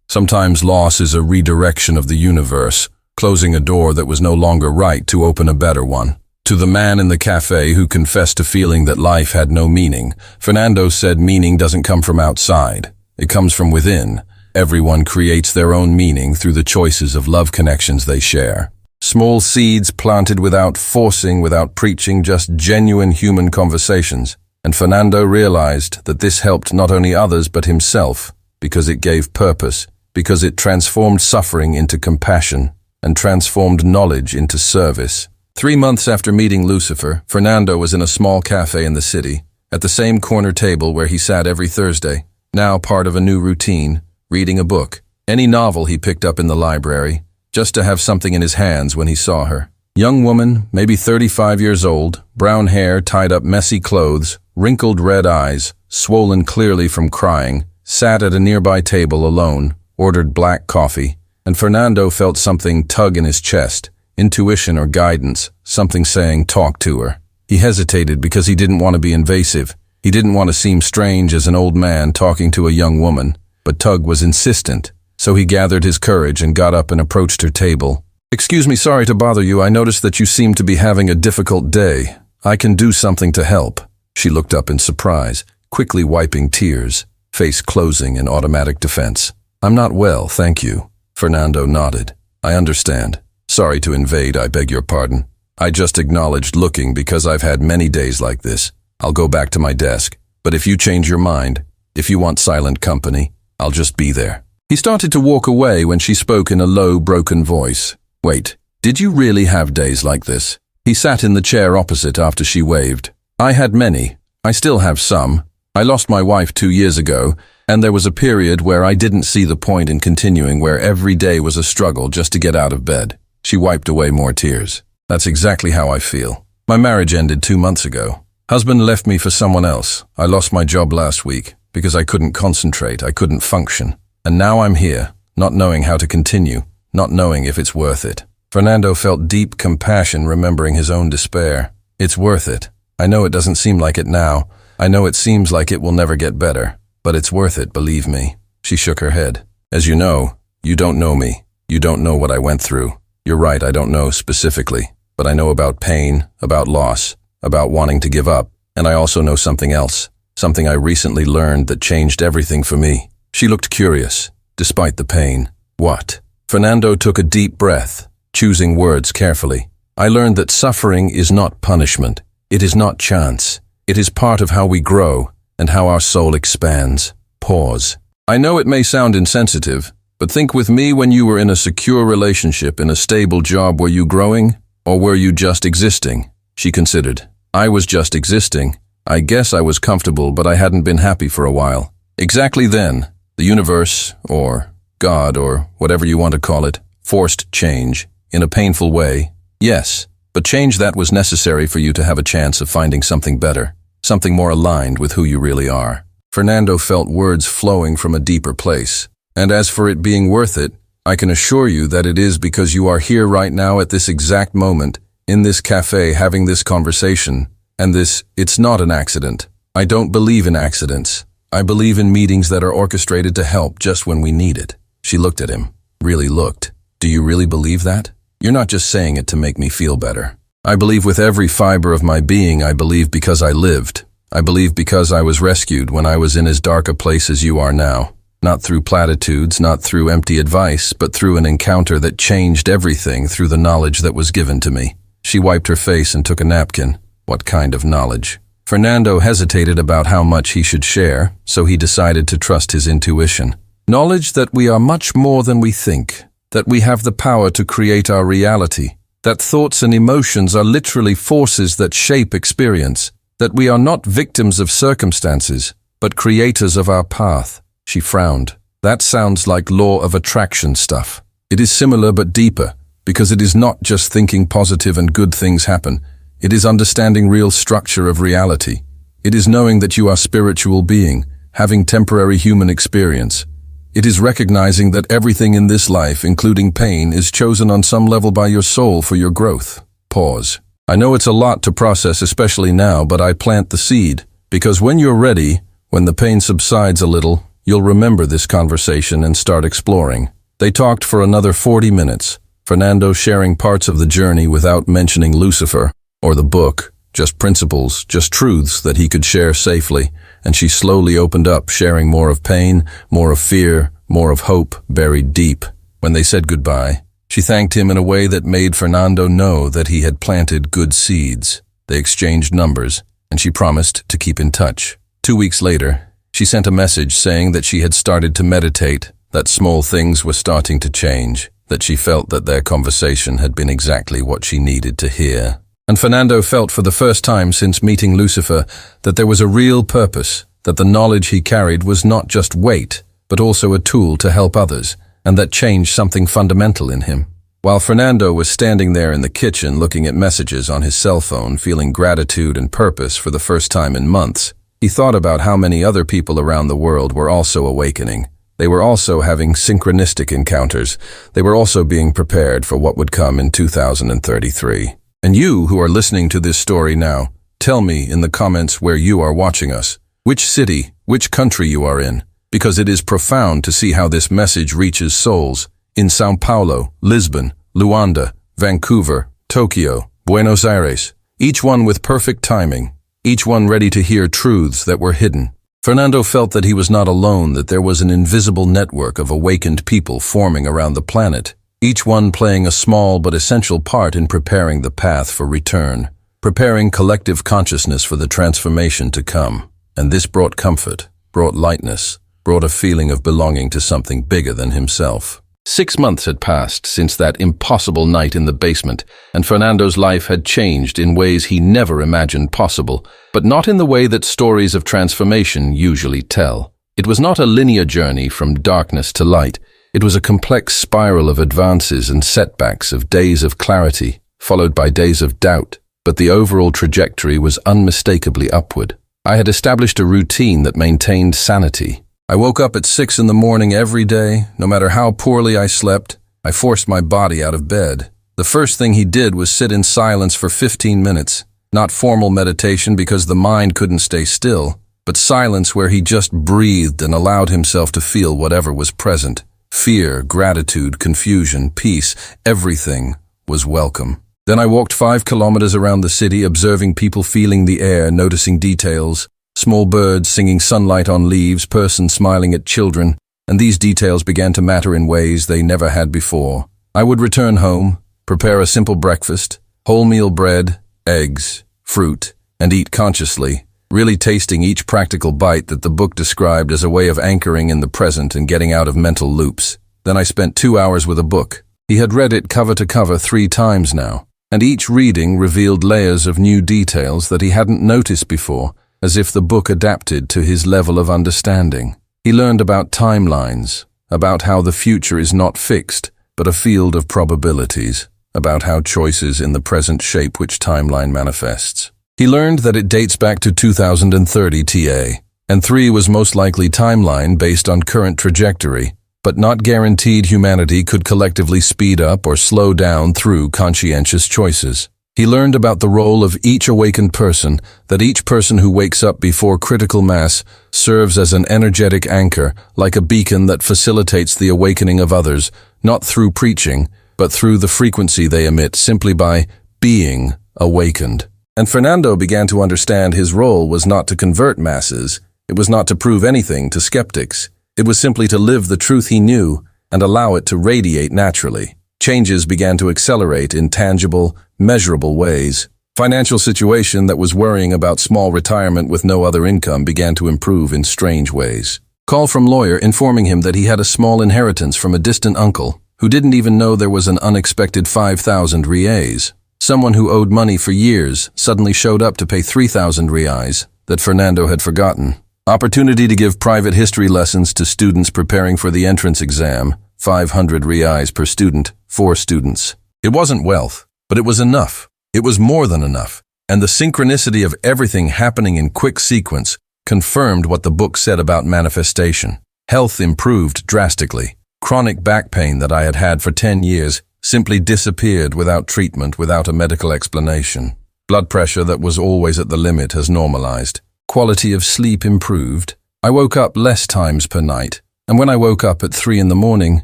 Speaker 1: sometimes loss is a redirection of the universe, closing a door that was no longer right to open a better one. To the man in the cafe who confessed to feeling that life had no meaning, Fernando said meaning doesn't come from outside. It comes from within. Everyone creates their own meaning through the choices of love connections they share. Small seeds planted without forcing, without preaching, just genuine human conversations. And Fernando realized that this helped not only others but himself, because it gave purpose, because it transformed suffering into compassion, and transformed knowledge into service. 3 months after meeting Lucifer, Fernando was in a small cafe in the city, at the same corner table where he sat every Thursday, now part of a new routine, reading a book, any novel he picked up in the library, just to have something in his hands when he saw her. Young woman, maybe 35 years old, brown hair tied up messy clothes, wrinkled red eyes, swollen clearly from crying, sat at a nearby table alone, ordered black coffee, and Fernando felt something tug in his chest, intuition or guidance, something saying, "Talk to her." He hesitated because he didn't want to be invasive. He didn't want to seem strange as an old man talking to a young woman, but Tug was insistent, so he gathered his courage and got up and approached her table. "Excuse me, sorry to bother you. I noticed that you seem to be having a difficult day. I can do something to help." She looked up in surprise, quickly wiping tears, face closing in automatic defense. "I'm not well, thank you." Fernando nodded. "I understand. Sorry to invade, I beg your pardon. I just acknowledged looking because I've had many days like this. I'll go back to my desk. But if you change your mind, if you want silent company, I'll just be there." He started to walk away when she spoke in a low, broken voice. "Wait, did you really have days like this?" He sat in the chair opposite after she waved. "I had many. I still have some. I lost my wife 2 years ago, and there was a period where I didn't see the point in continuing, where every day was a struggle just to get out of bed." She wiped away more tears. "That's exactly how I feel. My marriage ended 2 months ago. Husband left me for someone else. I lost my job last week because I couldn't concentrate, I couldn't function. And now I'm here, not knowing how to continue, not knowing if it's worth it." Fernando felt deep compassion remembering his own despair. "It's worth it. I know it doesn't seem like it now. I know it seems like it will never get better. But it's worth it, believe me." She shook her head. "As you know, you don't know me. You don't know what I went through. You're right, I don't know specifically. But I know about pain, about loss, about wanting to give up. And I also know something else. Something I recently learned that changed everything for me." She looked curious. despite the pain. What? Fernando took a deep breath, choosing words carefully. I learned that suffering is not punishment. It is not chance. It is part of how we grow and how our soul expands. Pause. I know it may sound insensitive, but think with me when you were in a secure relationship, in a stable job. Were you growing, or were you just existing? She considered. I was just existing. I guess I was comfortable, but I hadn't been happy for a while. Exactly then, the universe, or God, or whatever you want to call it, forced change, in a painful way. Yes, but change that was necessary for you to have a chance of finding something better, something more aligned with who you really are. Fernando felt words flowing from a deeper place. And as for it being worth it, I can assure you that it is, because you are here right now at this exact moment, in this cafe having this conversation, and it's not an accident. I don't believe in accidents. I believe in meetings that are orchestrated to help just when we need it. She looked at him, really looked. Do you really believe that? You're not just saying it to make me feel better. I believe with every fiber of my being. I believe because I lived. I believe because I was rescued when I was in as dark a place as you are now. Not through platitudes, not through empty advice, but through an encounter that changed everything, through the knowledge that was given to me. She wiped her face and took a napkin. What kind of knowledge? Fernando hesitated about how much he should share, so he decided to trust his intuition. Knowledge that we are much more than we think, that we have the power to create our reality, that thoughts and emotions are literally forces that shape experience, that we are not victims of circumstances, but creators of our path. She frowned. That sounds like law of attraction stuff. It is similar but deeper, because it is not just thinking positive and good things happen. It is understanding real structure of reality. It is knowing that you are spiritual being, having temporary human experience. It is recognizing that everything in this life, including pain, is chosen on some level by your soul for your growth. Pause. I know it's a lot to process, especially now, but I plant the seed, because when you're ready, when the pain subsides a little, you'll remember this conversation and start exploring. They talked for another 40 minutes, Fernando sharing parts of the journey without mentioning Lucifer or the book, just principles, just truths that he could share safely, and she slowly opened up, sharing more of pain, more of fear, more of hope buried deep. When they said goodbye, she thanked him in a way that made Fernando know that he had planted good seeds. They exchanged numbers, and she promised to keep in touch. 2 weeks later, she sent a message saying that she had started to meditate, that small things were starting to change, that she felt that their conversation had been exactly what she needed to hear. And Fernando felt for the first time since meeting Lucifer that there was a real purpose, that the knowledge he carried was not just weight, but also a tool to help others, and that changed something fundamental in him. While Fernando was standing there in the kitchen looking at messages on his cell phone, feeling gratitude and purpose for the first time in months, he thought about how many other people around the world were also awakening. They were also having synchronistic encounters. They were also being prepared for what would come in 2033. And you who are listening to this story now, tell me in the comments where you are watching us, which city, which country you are in, because it is profound to see how this message reaches souls in São Paulo, Lisbon, Luanda, Vancouver, Tokyo, Buenos Aires, each one with perfect timing, each one ready to hear truths that were hidden. Fernando felt that he was not alone, that there was an invisible network of awakened people forming around the planet, each one playing a small but essential part in preparing the path for return, preparing collective consciousness for the transformation to come. And this brought comfort, brought lightness, brought a feeling of belonging to something bigger than himself. 6 months had passed since that impossible night in the basement, and Fernando's life had changed in ways he never imagined possible, but not in the way that stories of transformation usually tell. It was not a linear journey from darkness to light. It was a complex spiral of advances and setbacks, of days of clarity, followed by days of doubt, but the overall trajectory was unmistakably upward. I had established a routine that maintained sanity. I woke up at 6 in the morning every day. No matter how poorly I slept, I forced my body out of bed. The first thing he did was sit in silence for 15 minutes. Not formal meditation because the mind couldn't stay still, but silence where he just breathed and allowed himself to feel whatever was present. Fear, gratitude, confusion, peace, everything was welcome. Then I walked 5 kilometers around the city, observing people, feeling the air, noticing details. Small birds singing sunlight on leaves, persons smiling at children, and these details began to matter in ways they never had before. I would return home, prepare a simple breakfast, wholemeal bread, eggs, fruit, and eat consciously, really tasting each practical bite that the book described as a way of anchoring in the present and getting out of mental loops. Then I spent 2 hours with a book. He had read it cover to cover 3 times now, and each reading revealed layers of new details that he hadn't noticed before, as if the book adapted to his level of understanding. He learned about timelines, about how the future is not fixed, but a field of probabilities, about how choices in the present shape which timeline manifests. He learned that it dates back to 2030 TA, and 3 was most likely timeline based on current trajectory, but not guaranteed humanity could collectively speed up or slow down through conscientious choices. He learned about the role of each awakened person, that each person who wakes up before critical mass serves as an energetic anchor, like a beacon that facilitates the awakening of others, not through preaching, but through the frequency they emit simply by being awakened. And Fernando began to understand his role was not to convert masses, it was not to prove anything to skeptics. It was simply to live the truth he knew and allow it to radiate naturally. Changes began to accelerate in tangible, measurable ways. Financial situation that was worrying about small retirement with no other income began to improve in strange ways. Call from lawyer informing him that he had a small inheritance from a distant uncle who didn't even know there was an unexpected 5,000 reais. Someone who owed money for years suddenly showed up to pay 3,000 reais that Fernando had forgotten. Opportunity to give private history lessons to students preparing for the entrance exam, 500 reais per student, 4 students. It wasn't wealth, but it was enough. It was more than enough. And the synchronicity of everything happening in quick sequence confirmed what the book said about manifestation. Health improved drastically. Chronic back pain that I had had for 10 years simply disappeared without treatment, without a medical explanation. Blood pressure that was always at the limit has normalized. Quality of sleep improved. I woke up less times per night, and when I woke up at 3 in the morning,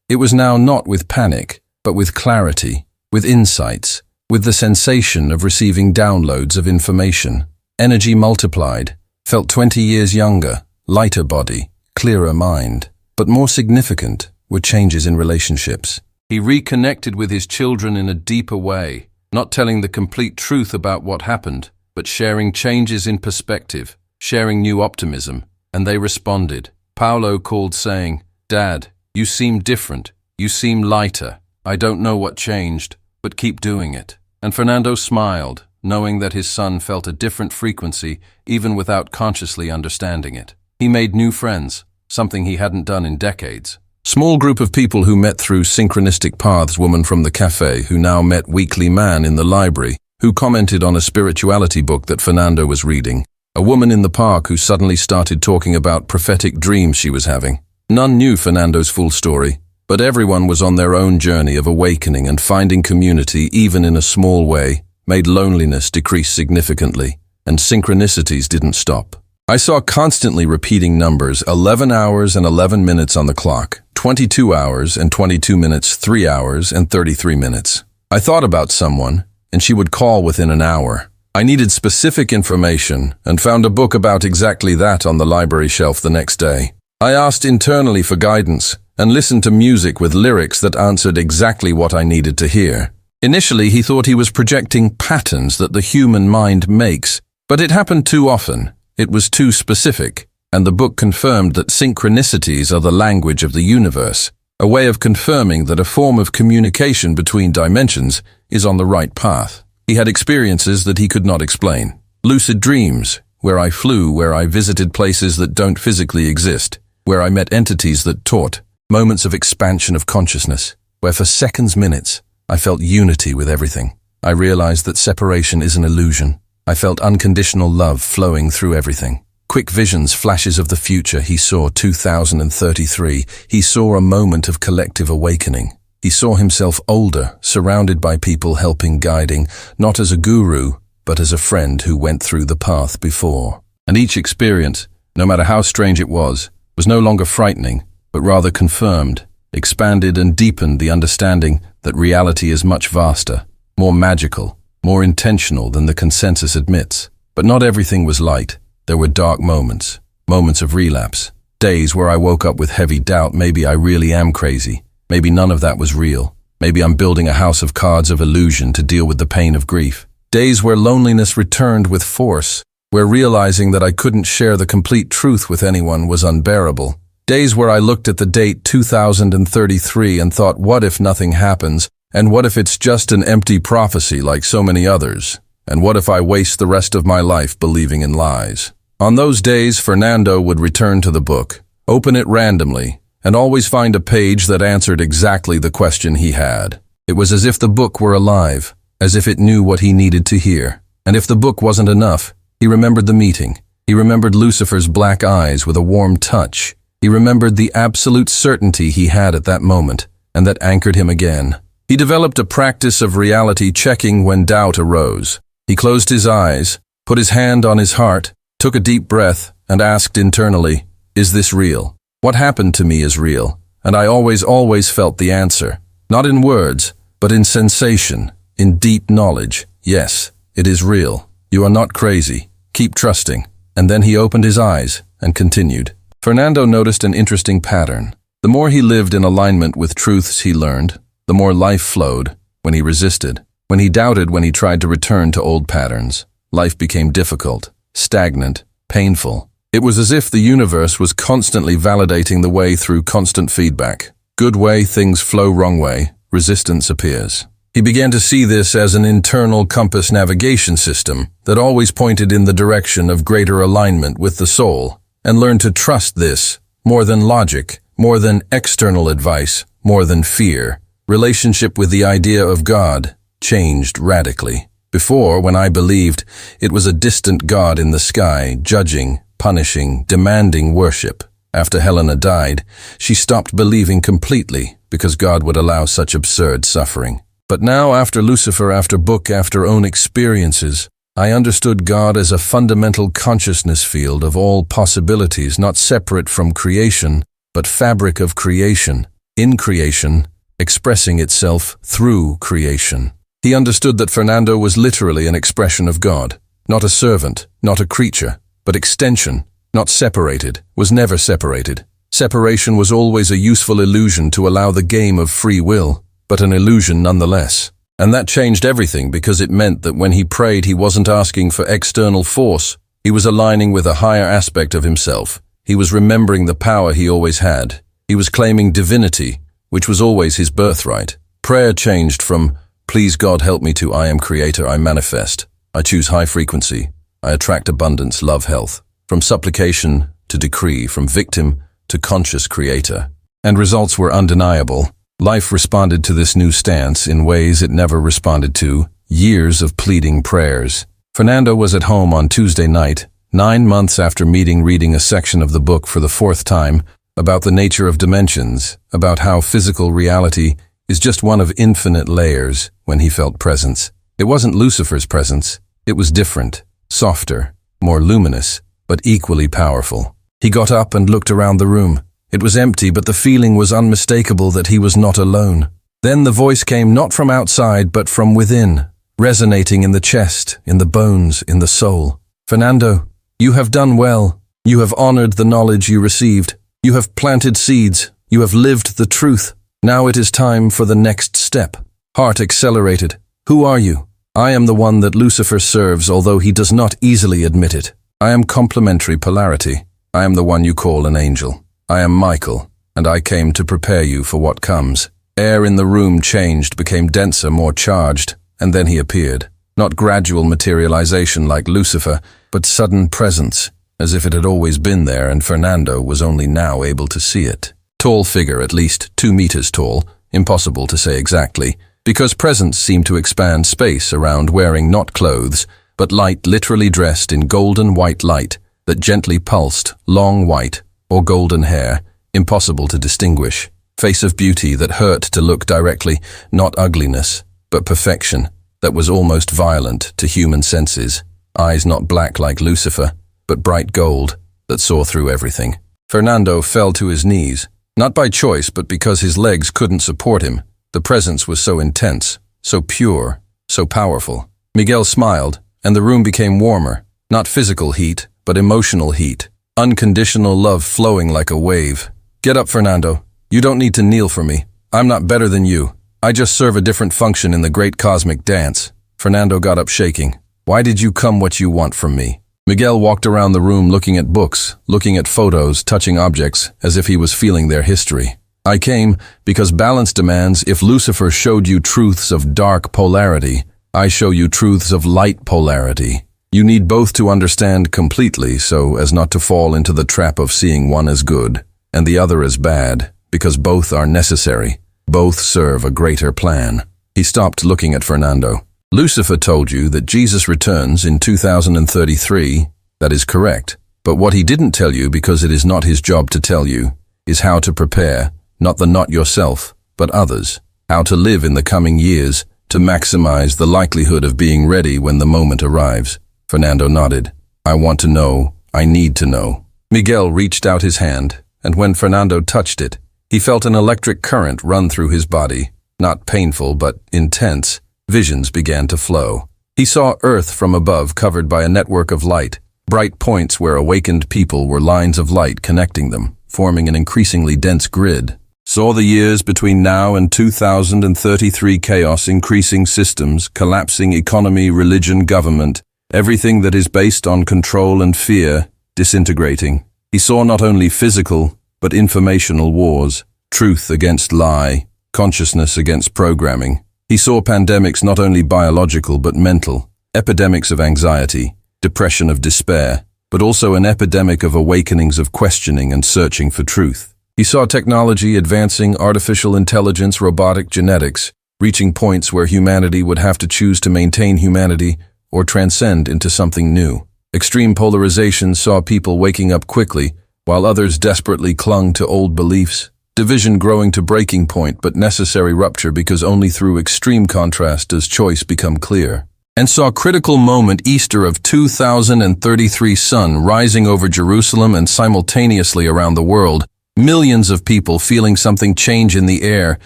Speaker 1: it was now not with panic, but with clarity, with insights, with the sensation of receiving downloads of information. Energy multiplied, felt 20 years younger, lighter body, clearer mind. But more significant were changes in relationships. He reconnected with his children in a deeper way, not telling the complete truth about what happened, but sharing changes in perspective, sharing new optimism, and they responded. Paulo called saying, "Dad, you seem different, you seem lighter. I don't know what changed, but keep doing it." And Fernando smiled, knowing that his son felt a different frequency even without consciously understanding it. He made new friends, something he hadn't done in decades. Small group of people who met through synchronistic paths, woman from the cafe who now met weekly man in the library, who commented on a spirituality book that Fernando was reading, a woman in the park who suddenly started talking about prophetic dreams she was having. None knew Fernando's full story, but everyone was on their own journey of awakening and finding community even in a small way, made loneliness decrease significantly, and synchronicities didn't stop. I saw constantly repeating numbers, 11 hours and 11 minutes on the clock, 22 hours and 22 minutes, 3 hours and 33 minutes. I thought about someone, and she would call within an hour. I needed specific information and found a book about exactly that on the library shelf the next day. I asked internally for guidance and listened to music with lyrics that answered exactly what I needed to hear. Initially, he thought he was projecting patterns that the human mind makes, but it happened too often. It was too specific, and the book confirmed that synchronicities are the language of the universe, a way of confirming that a form of communication between dimensions is on the right path. He had experiences that he could not explain. Lucid dreams, where I flew, where I visited places that don't physically exist, where I met entities that taught, moments of expansion of consciousness, where for seconds, minutes, I felt unity with everything. I realized that separation is an illusion. I felt unconditional love flowing through everything. Quick visions, flashes of the future. He saw 2033. He saw a moment of collective awakening. He saw himself older, surrounded by people helping, guiding, not as a guru, but as a friend who went through the path before. And each experience, no matter how strange it was no longer frightening, but rather confirmed, expanded and deepened the understanding that reality is much vaster, more magical, more intentional than the consensus admits. But not everything was light. There were dark moments, moments of relapse, Days where I woke up with heavy doubt, maybe I really am crazy. Maybe none of that was real. Maybe I'm building a house of cards of illusion to deal with the pain of grief. Days where loneliness returned with force, where realizing that I couldn't share the complete truth with anyone was unbearable. Days where I looked at the date 2033 and thought, what if nothing happens? And what if it's just an empty prophecy like so many others? And what if I waste the rest of my life believing in lies? On those days, Fernando would return to the book, open it randomly, and always find a page that answered exactly the question he had. It was as if the book were alive, as if it knew what he needed to hear. And if the book wasn't enough, he remembered the meeting. He remembered Lucifer's black eyes with a warm touch. He remembered the absolute certainty he had at that moment, and that anchored him again. He developed a practice of reality checking when doubt arose. He closed his eyes, put his hand on his heart, took a deep breath, and asked internally, is this real? What happened to me is real, and I always felt the answer. Not in words, but in sensation, in deep knowledge. Yes, it is real. You are not crazy. Keep trusting. And then he opened his eyes and continued. Fernando noticed an interesting pattern. The more he lived in alignment with truths he learned, the more life flowed. When he resisted, when he doubted, when he tried to return to old patterns, life became difficult, stagnant, painful. It was as if the universe was constantly validating the way through constant feedback. Good way, things flow; wrong way, resistance appears. He began to see this as an internal compass navigation system that always pointed in the direction of greater alignment with the soul, and learned to trust this more than logic, more than external advice, more than fear. Relationship with the idea of God changed radically. Before, when I believed, it was a distant God in the sky, judging, punishing, demanding worship. After Helena died, she stopped believing completely because God would allow such absurd suffering. But now, after Lucifer, after book, after own experiences, I understood God as a fundamental consciousness field of all possibilities, not separate from creation, but fabric of creation, in creation, expressing itself through creation. He understood that Fernando was literally an expression of God, not a servant, not a creature, but extension, not separated, was never separated. Separation was always a useful illusion to allow the game of free will, but an illusion nonetheless. And that changed everything because it meant that when he prayed, he wasn't asking for external force. He was aligning with a higher aspect of himself. He was remembering the power he always had. He was claiming divinity, which was always his birthright. Prayer changed from, please God help me, to I am creator, I manifest. I choose high frequency. I attract abundance, love, health. From supplication to decree, from victim to conscious creator. And results were undeniable. Life responded to this new stance in ways it never responded to. Years of pleading prayers. Fernando was at home on Tuesday night, 9 months after reading a section of the book for the 4th time, about the nature of dimensions, about how physical reality is just one of infinite layers, when he felt presence. It wasn't Lucifer's presence. It was different, softer, more luminous, but equally powerful. He got up and looked around the room. It was empty, but the feeling was unmistakable that he was not alone. Then the voice came not from outside, but from within, resonating in the chest, in the bones, in the soul. Fernando, you have done well. You have honored the knowledge you received. You have planted seeds. You have lived the truth. Now it is time for the next step. Heart accelerated. Who are you? I am the one that Lucifer serves, although he does not easily admit it. I am complementary polarity. I am the one you call an angel. I am Michael, and I came to prepare you for what comes. Air in the room changed, became denser, more charged, and then he appeared. Not gradual materialization like Lucifer, but sudden presence, as if it had always been there and Fernando was only now able to see it. Tall figure, at least 2 meters tall, impossible to say exactly, because presence seemed to expand space around, wearing not clothes, but light, literally dressed in golden white light that gently pulsed, long white or golden hair, impossible to distinguish. Face of beauty that hurt to look directly, not ugliness, but perfection that was almost violent to human senses. Eyes not black like Lucifer, but bright gold that saw through everything. Fernando fell to his knees, not by choice, but because his legs couldn't support him. The presence was so intense, so pure, so powerful. Miguel smiled, and the room became warmer. Not physical heat, but emotional heat. Unconditional love flowing like a wave. Get up, Fernando. You don't need to kneel for me. I'm not better than you. I just serve a different function in the great cosmic dance. Fernando got up shaking. Why did you come what you want from me? Miguel walked around the room looking at books, looking at photos, touching objects, as if he was feeling their history. I came because balance demands if Lucifer showed you truths of dark polarity, I show you truths of light polarity. You need both to understand completely so as not to fall into the trap of seeing one as good and the other as bad, because both are necessary. Both serve a greater plan. He stopped looking at Fernando. Lucifer told you that Jesus returns in 2033. That is correct. But what he didn't tell you, because it is not his job to tell you, is how to prepare, not yourself, but others. How to live in the coming years to maximize the likelihood of being ready when the moment arrives. Fernando nodded. I want to know. I need to know. Miguel reached out his hand, and when Fernando touched it, he felt an electric current run through his body. Not painful, but intense. Visions began to flow. He saw Earth from above covered by a network of light. Bright points where awakened people were lines of light connecting them, forming an increasingly dense grid. Saw the years between now and 2033 chaos, increasing systems, collapsing economy, religion, government, everything that is based on control and fear, disintegrating. He saw not only physical, but informational wars, truth against lie, consciousness against programming. He saw pandemics not only biological but mental, epidemics of anxiety, depression of despair, but also an epidemic of awakenings of questioning and searching for truth. He saw technology advancing, artificial intelligence, robotic genetics, reaching points where humanity would have to choose to maintain humanity or transcend into something new. Extreme polarization saw people waking up quickly, while others desperately clung to old beliefs. Division growing to breaking point, but necessary rupture because only through extreme contrast does choice become clear. And saw critical moment Easter of 2033 sun rising over Jerusalem and simultaneously around the world. Millions of people feeling something change in the air,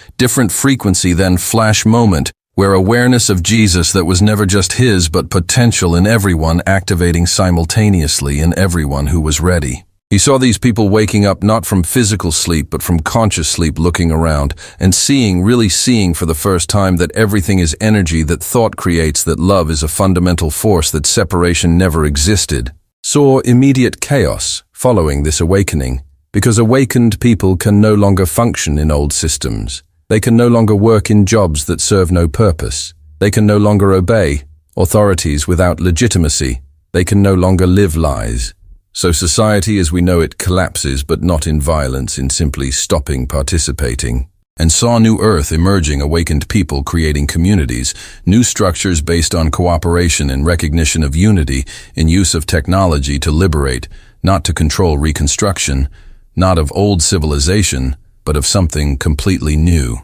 Speaker 1: different frequency, then flash moment, where awareness of Jesus that was never just his but potential in everyone activating simultaneously in everyone who was ready. He saw these people waking up not from physical sleep but from conscious sleep, looking around and seeing, really seeing for the first time that everything is energy, that thought creates, that love is a fundamental force, that separation never existed. Saw immediate chaos following this awakening, because awakened people can no longer function in old systems. They can no longer work in jobs that serve no purpose. They can no longer obey authorities without legitimacy. They can no longer live lies. So society as we know it collapses, but not in violence, in simply stopping participating. And saw new earth emerging, awakened people creating communities, new structures based on cooperation and recognition of unity, in use of technology to liberate, not to control, reconstruction, not of old civilization, but of something completely new.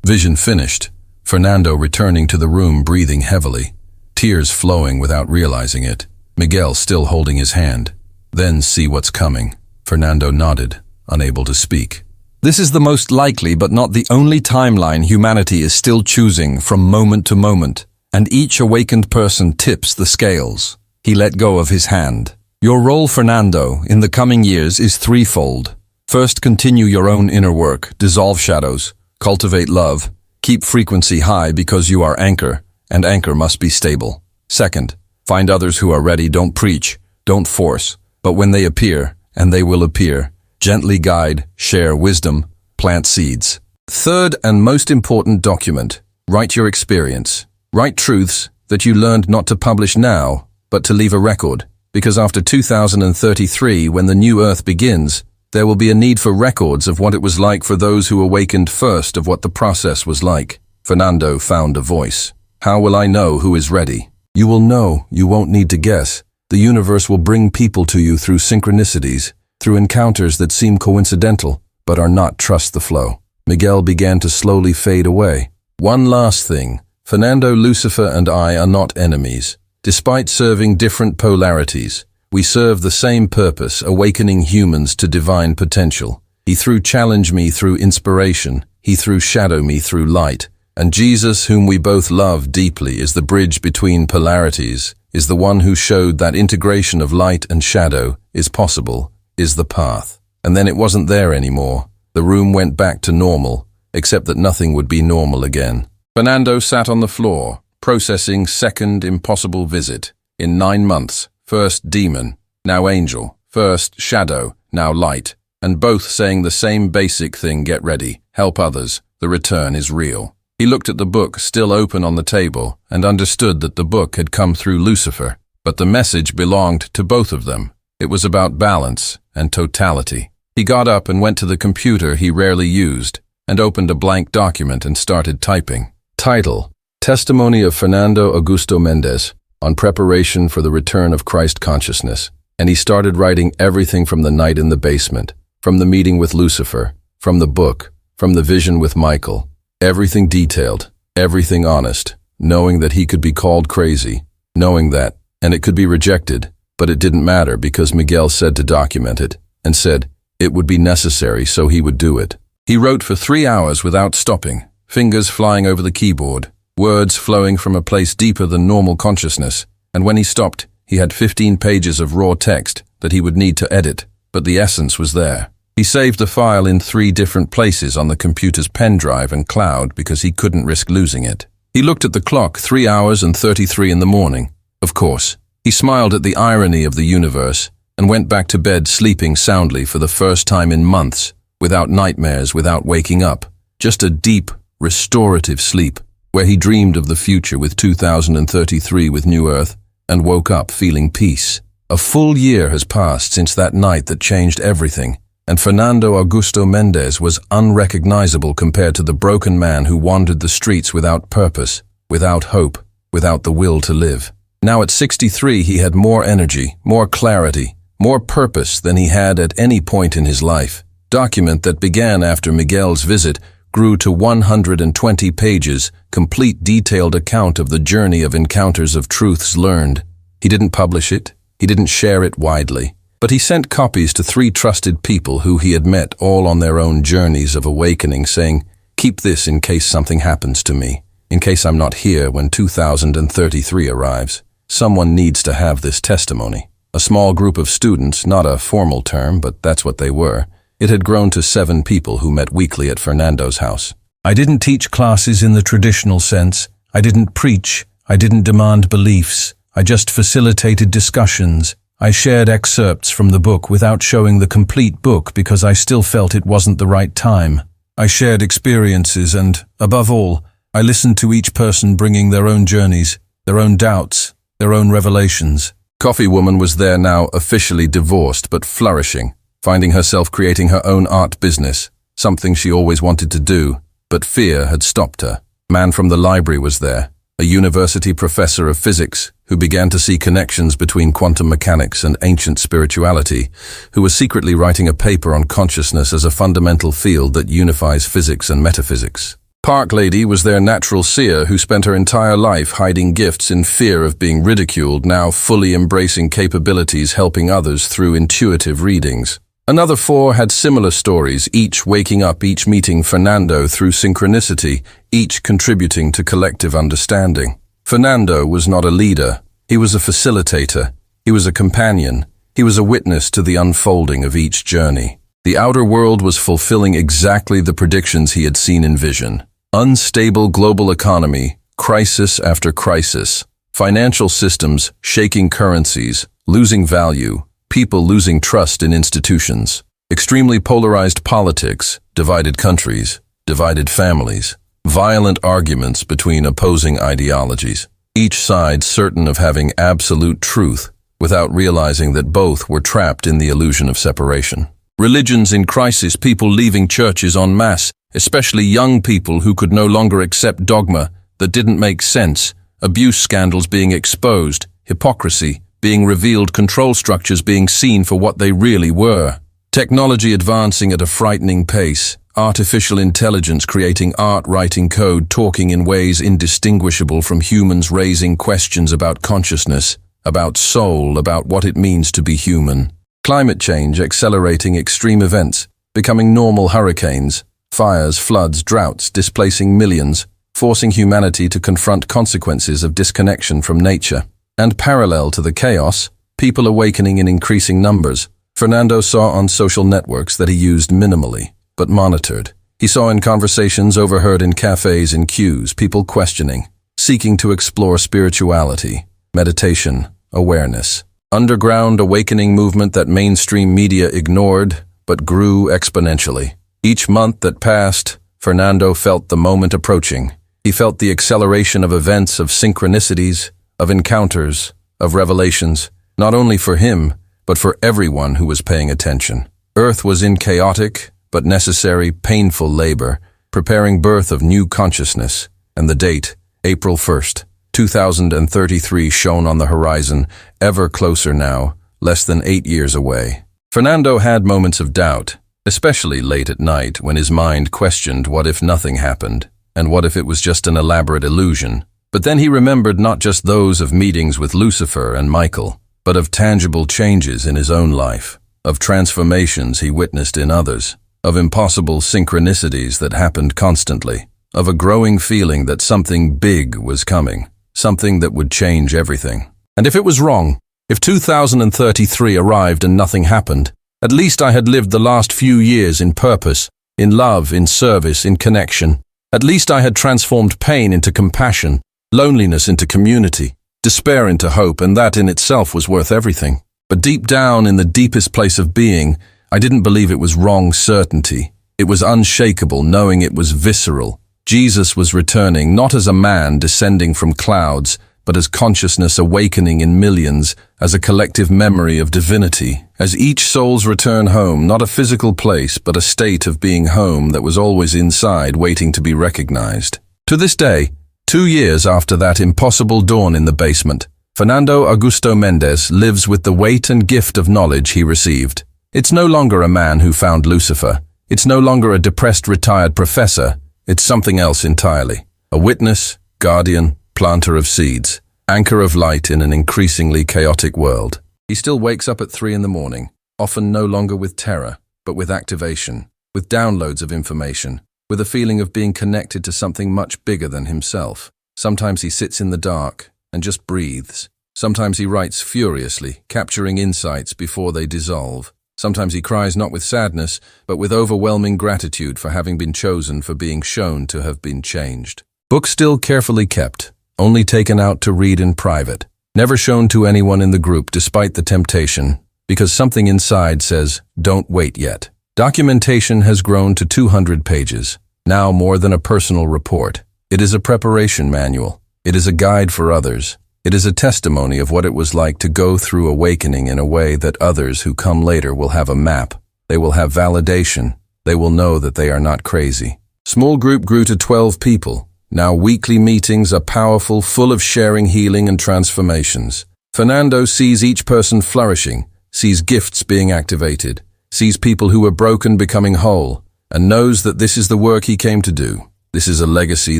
Speaker 1: Vision finished. Fernando returning to the room, breathing heavily, tears flowing without realizing it. Miguel still holding his hand. Then see what's coming. Fernando nodded, unable to speak. This is the most likely but not the only timeline humanity is still choosing from moment to moment, and each awakened person tips the scales. He let go of his hand. Your role, Fernando, in the coming years is threefold. First, continue your own inner work, dissolve shadows, cultivate love, keep frequency high because you are anchor, and anchor must be stable. Second, find others who are ready, don't preach, don't force, but when they appear, and they will appear, gently guide, share wisdom, plant seeds. Third and most important document, write your experience. Write truths that you learned not to publish now, but to leave a record. Because after 2033, when the new earth begins, there will be a need for records of what it was like for those who awakened first, of what the process was like. Fernando found a voice. How will I know who is ready? You will know, you won't need to guess. The universe will bring people to you through synchronicities, through encounters that seem coincidental, but are not. Trust the flow. Miguel began to slowly fade away. One last thing. Fernando, Lucifer, and I are not enemies. Despite serving different polarities, we serve the same purpose, awakening humans to divine potential. He through challenge me through inspiration, he through shadow me through light. And Jesus, whom we both love deeply, is the bridge between polarities, is the one who showed that integration of light and shadow is possible, is the path. And then it wasn't there anymore. The room went back to normal, except that nothing would be normal again. Fernando sat on the floor, processing second impossible visit. In 9 months, first demon, now angel, first shadow, now light, and both saying the same basic thing: get ready, help others, the return is real. He looked at the book still open on the table and understood that the book had come through Lucifer, but the message belonged to both of them. It was about balance and totality. He got up and went to the computer he rarely used and opened a blank document and started typing. Title: Testimony of Fernando Augusto Mendez on preparation for the return of Christ consciousness. And he started writing everything from the night in the basement, from the meeting with Lucifer, from the book, from the vision with Michael. Everything detailed, everything honest, knowing that he could be called crazy, knowing that, and it could be rejected, but it didn't matter because Miguel said to document it, and said it would be necessary, so he would do it. He wrote for 3 hours without stopping, fingers flying over the keyboard, words flowing from a place deeper than normal consciousness, and when he stopped, he had 15 pages of raw text that he would need to edit, but the essence was there. He saved the file in 3 different places on the computer's pen drive and cloud because he couldn't risk losing it. He looked at the clock, 3 hours and 33 in the morning. Of course, he smiled at the irony of the universe and went back to bed sleeping soundly for the first time in months, without nightmares, without waking up, just a deep, restorative sleep, where he dreamed of the future with 2033 with New Earth, and woke up feeling peace. A full year has passed since that night that changed everything, and Fernando Augusto Mendez was unrecognizable compared to the broken man who wandered the streets without purpose, without hope, without the will to live. Now at 63 he had more energy, more clarity, more purpose than he had at any point in his life. Document that began after Miguel's visit grew to 120 pages, complete detailed account of the journey of encounters of truths learned. He didn't publish it, he didn't share it widely, but he sent copies to 3 trusted people who he had met all on their own journeys of awakening, saying, "Keep this in case something happens to me, in case I'm not here when 2033 arrives. Someone needs to have this testimony." A small group of students, not a formal term, but that's what they were. It had grown to 7 people who met weekly at Fernando's house. I didn't teach classes in the traditional sense. I didn't preach. I didn't demand beliefs. I just facilitated discussions. I shared excerpts from the book without showing the complete book because I still felt it wasn't the right time. I shared experiences and, above all, I listened to each person bringing their own journeys, their own doubts, their own revelations. Coffee Woman was there now, officially divorced but flourishing, finding herself creating her own art business, something she always wanted to do, but fear had stopped her. Man from the library was there, a university professor of physics who began to see connections between quantum mechanics and ancient spirituality, who was secretly writing a paper on consciousness as a fundamental field that unifies physics and metaphysics. Park Lady was their natural seer who spent her entire life hiding gifts in fear of being ridiculed, now fully embracing capabilities helping others through intuitive readings. Another 4 had similar stories, each waking up, each meeting Fernando through synchronicity, each contributing to collective understanding. Fernando was not a leader. He was a facilitator. He was a companion. He was a witness to the unfolding of each journey. The outer world was fulfilling exactly the predictions he had seen in vision. Unstable global economy, crisis after crisis, financial systems shaking currencies, losing value, people losing trust in institutions, extremely polarized politics, divided countries, divided families, violent arguments between opposing ideologies, each side certain of having absolute truth without realizing that both were trapped in the illusion of separation. Religions in crisis, people leaving churches en masse, especially young people who could no longer accept dogma that didn't make sense, abuse scandals being exposed, hypocrisy being revealed, control structures being seen for what they really were. Technology advancing at a frightening pace, artificial intelligence creating art, writing code, talking in ways indistinguishable from humans, raising questions about consciousness, about soul, about what it means to be human. Climate change accelerating extreme events, becoming normal hurricanes, fires, floods, droughts, displacing millions, forcing humanity to confront consequences of disconnection from nature. And parallel to the chaos, people awakening in increasing numbers, Fernando saw on social networks that he used minimally, but monitored. He saw in conversations overheard in cafes and queues people questioning, seeking to explore spirituality, meditation, awareness. Underground awakening movement that mainstream media ignored, but grew exponentially. Each month that passed, Fernando felt the moment approaching. He felt the acceleration of events, of synchronicities, of encounters, of revelations, not only for him, but for everyone who was paying attention. Earth was in chaotic, but necessary, painful labor, preparing birth of new consciousness, and the date, April 1st, 2033, shone on the horizon, ever closer now, less than 8 years away. Fernando had moments of doubt, especially late at night when his mind questioned what if nothing happened, and what if it was just an elaborate illusion. But then he remembered not just those of meetings with Lucifer and Michael, but of tangible changes in his own life, of transformations he witnessed in others, of impossible synchronicities that happened constantly, of a growing feeling that something big was coming, something that would change everything. And if it was wrong, if 2033 arrived and nothing happened, at least I had lived the last few years in purpose, in love, in service, in connection. At least I had transformed pain into compassion, loneliness into community, despair into hope, and that in itself was worth everything. But deep down in the deepest place of being, I didn't believe it was wrong certainty. It was unshakable, knowing it was visceral. Jesus was returning, not as a man descending from clouds, but as consciousness awakening in millions, as a collective memory of divinity, as each soul's return home, not a physical place, but a state of being home that was always inside, waiting to be recognized. To this day, 2 years after that impossible dawn in the basement, Fernando Augusto Mendez lives with the weight and gift of knowledge he received. It's no longer a man who found Lucifer. It's no longer a depressed retired professor. It's something else entirely. A witness, guardian, planter of seeds, anchor of light in an increasingly chaotic world. He still wakes up at 3 in the morning, often no longer with terror, but with activation, with downloads of information, with a feeling of being connected to something much bigger than himself. Sometimes he sits in the dark and just breathes. Sometimes he writes furiously, capturing insights before they dissolve. Sometimes he cries not with sadness, but with overwhelming gratitude for having been chosen, for being shown to have been changed. Books still carefully kept, only taken out to read in private, never shown to anyone in the group despite the temptation, because something inside says, don't wait yet. Documentation has grown to 200 pages, now more than a personal report. It is a preparation manual. It is a guide for others. It is a testimony of what it was like to go through awakening in a way that others who come later will have a map. They will have validation. They will know that they are not crazy. Small group grew to 12 people. Now weekly meetings are powerful, full of sharing, healing, and transformations. Fernando sees each person flourishing, sees gifts being activated, sees people who were broken becoming whole, and knows that this is the work he came to do. This is a legacy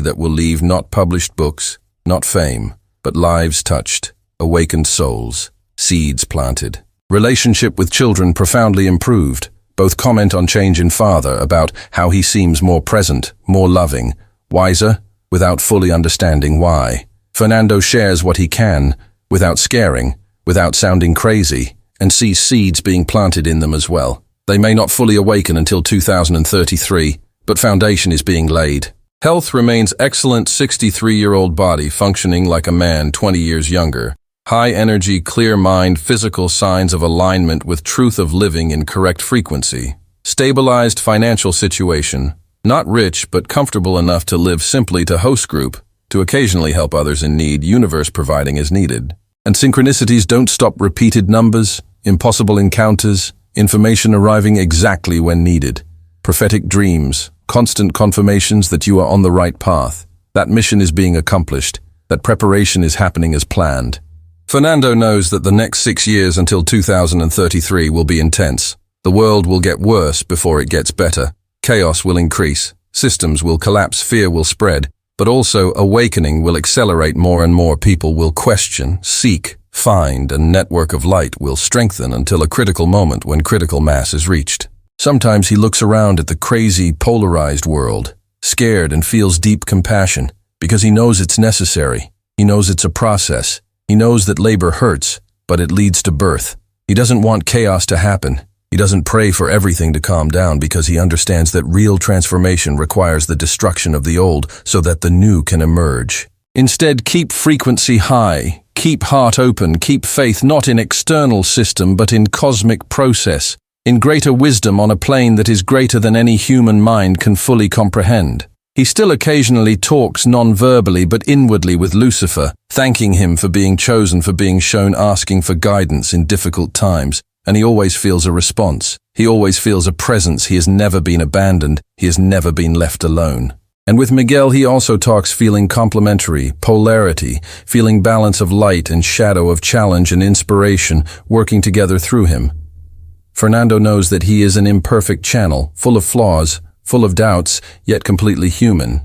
Speaker 1: that will leave not published books, not fame, but lives touched, awakened souls, seeds planted. Relationship with children profoundly improved. Both comment on change in father, about how he seems more present, more loving, wiser, without fully understanding why. Fernando shares what he can, without scaring, without sounding crazy, and sees seeds being planted in them as well. They may not fully awaken until 2033, but foundation is being laid. Health remains excellent, 63-year-old body functioning like a man 20 years younger. High energy, clear mind, physical signs of alignment with truth of living in correct frequency. Stabilized financial situation. Not rich, but comfortable enough to live simply, to host group, to occasionally help others in need, universe providing as needed. And synchronicities don't stop. Repeated numbers, impossible encounters, information arriving exactly when needed. Prophetic dreams, constant confirmations that you are on the right path. That mission is being accomplished. That preparation is happening as planned. Fernando knows that the next 6 years until 2033 will be intense. The world will get worse before it gets better. Chaos will increase. Systems will collapse. Fear will spread. But also awakening will accelerate. More and more people will question, seek, find, and network of light will strengthen until a critical moment when critical mass is reached. Sometimes he looks around at the crazy, polarized world, scared, and feels deep compassion, because he knows it's necessary. He knows it's a process. He knows that labor hurts, but it leads to birth. He doesn't want chaos to happen. He doesn't pray for everything to calm down because he understands that real transformation requires the destruction of the old so that the new can emerge. Instead, keep frequency high, keep heart open, keep faith not in external system but in cosmic process, in greater wisdom on a plane that is greater than any human mind can fully comprehend. He still occasionally talks non-verbally but inwardly with Lucifer, thanking him for being chosen, for being shown, asking for guidance in difficult times, and he always feels a response. He always feels a presence. He has never been abandoned. He has never been left alone. And with Miguel he also talks feeling complementary, polarity, feeling balance of light and shadow, of challenge and inspiration working together through him. Fernando knows that he is an imperfect channel, full of flaws, full of doubts, yet completely human.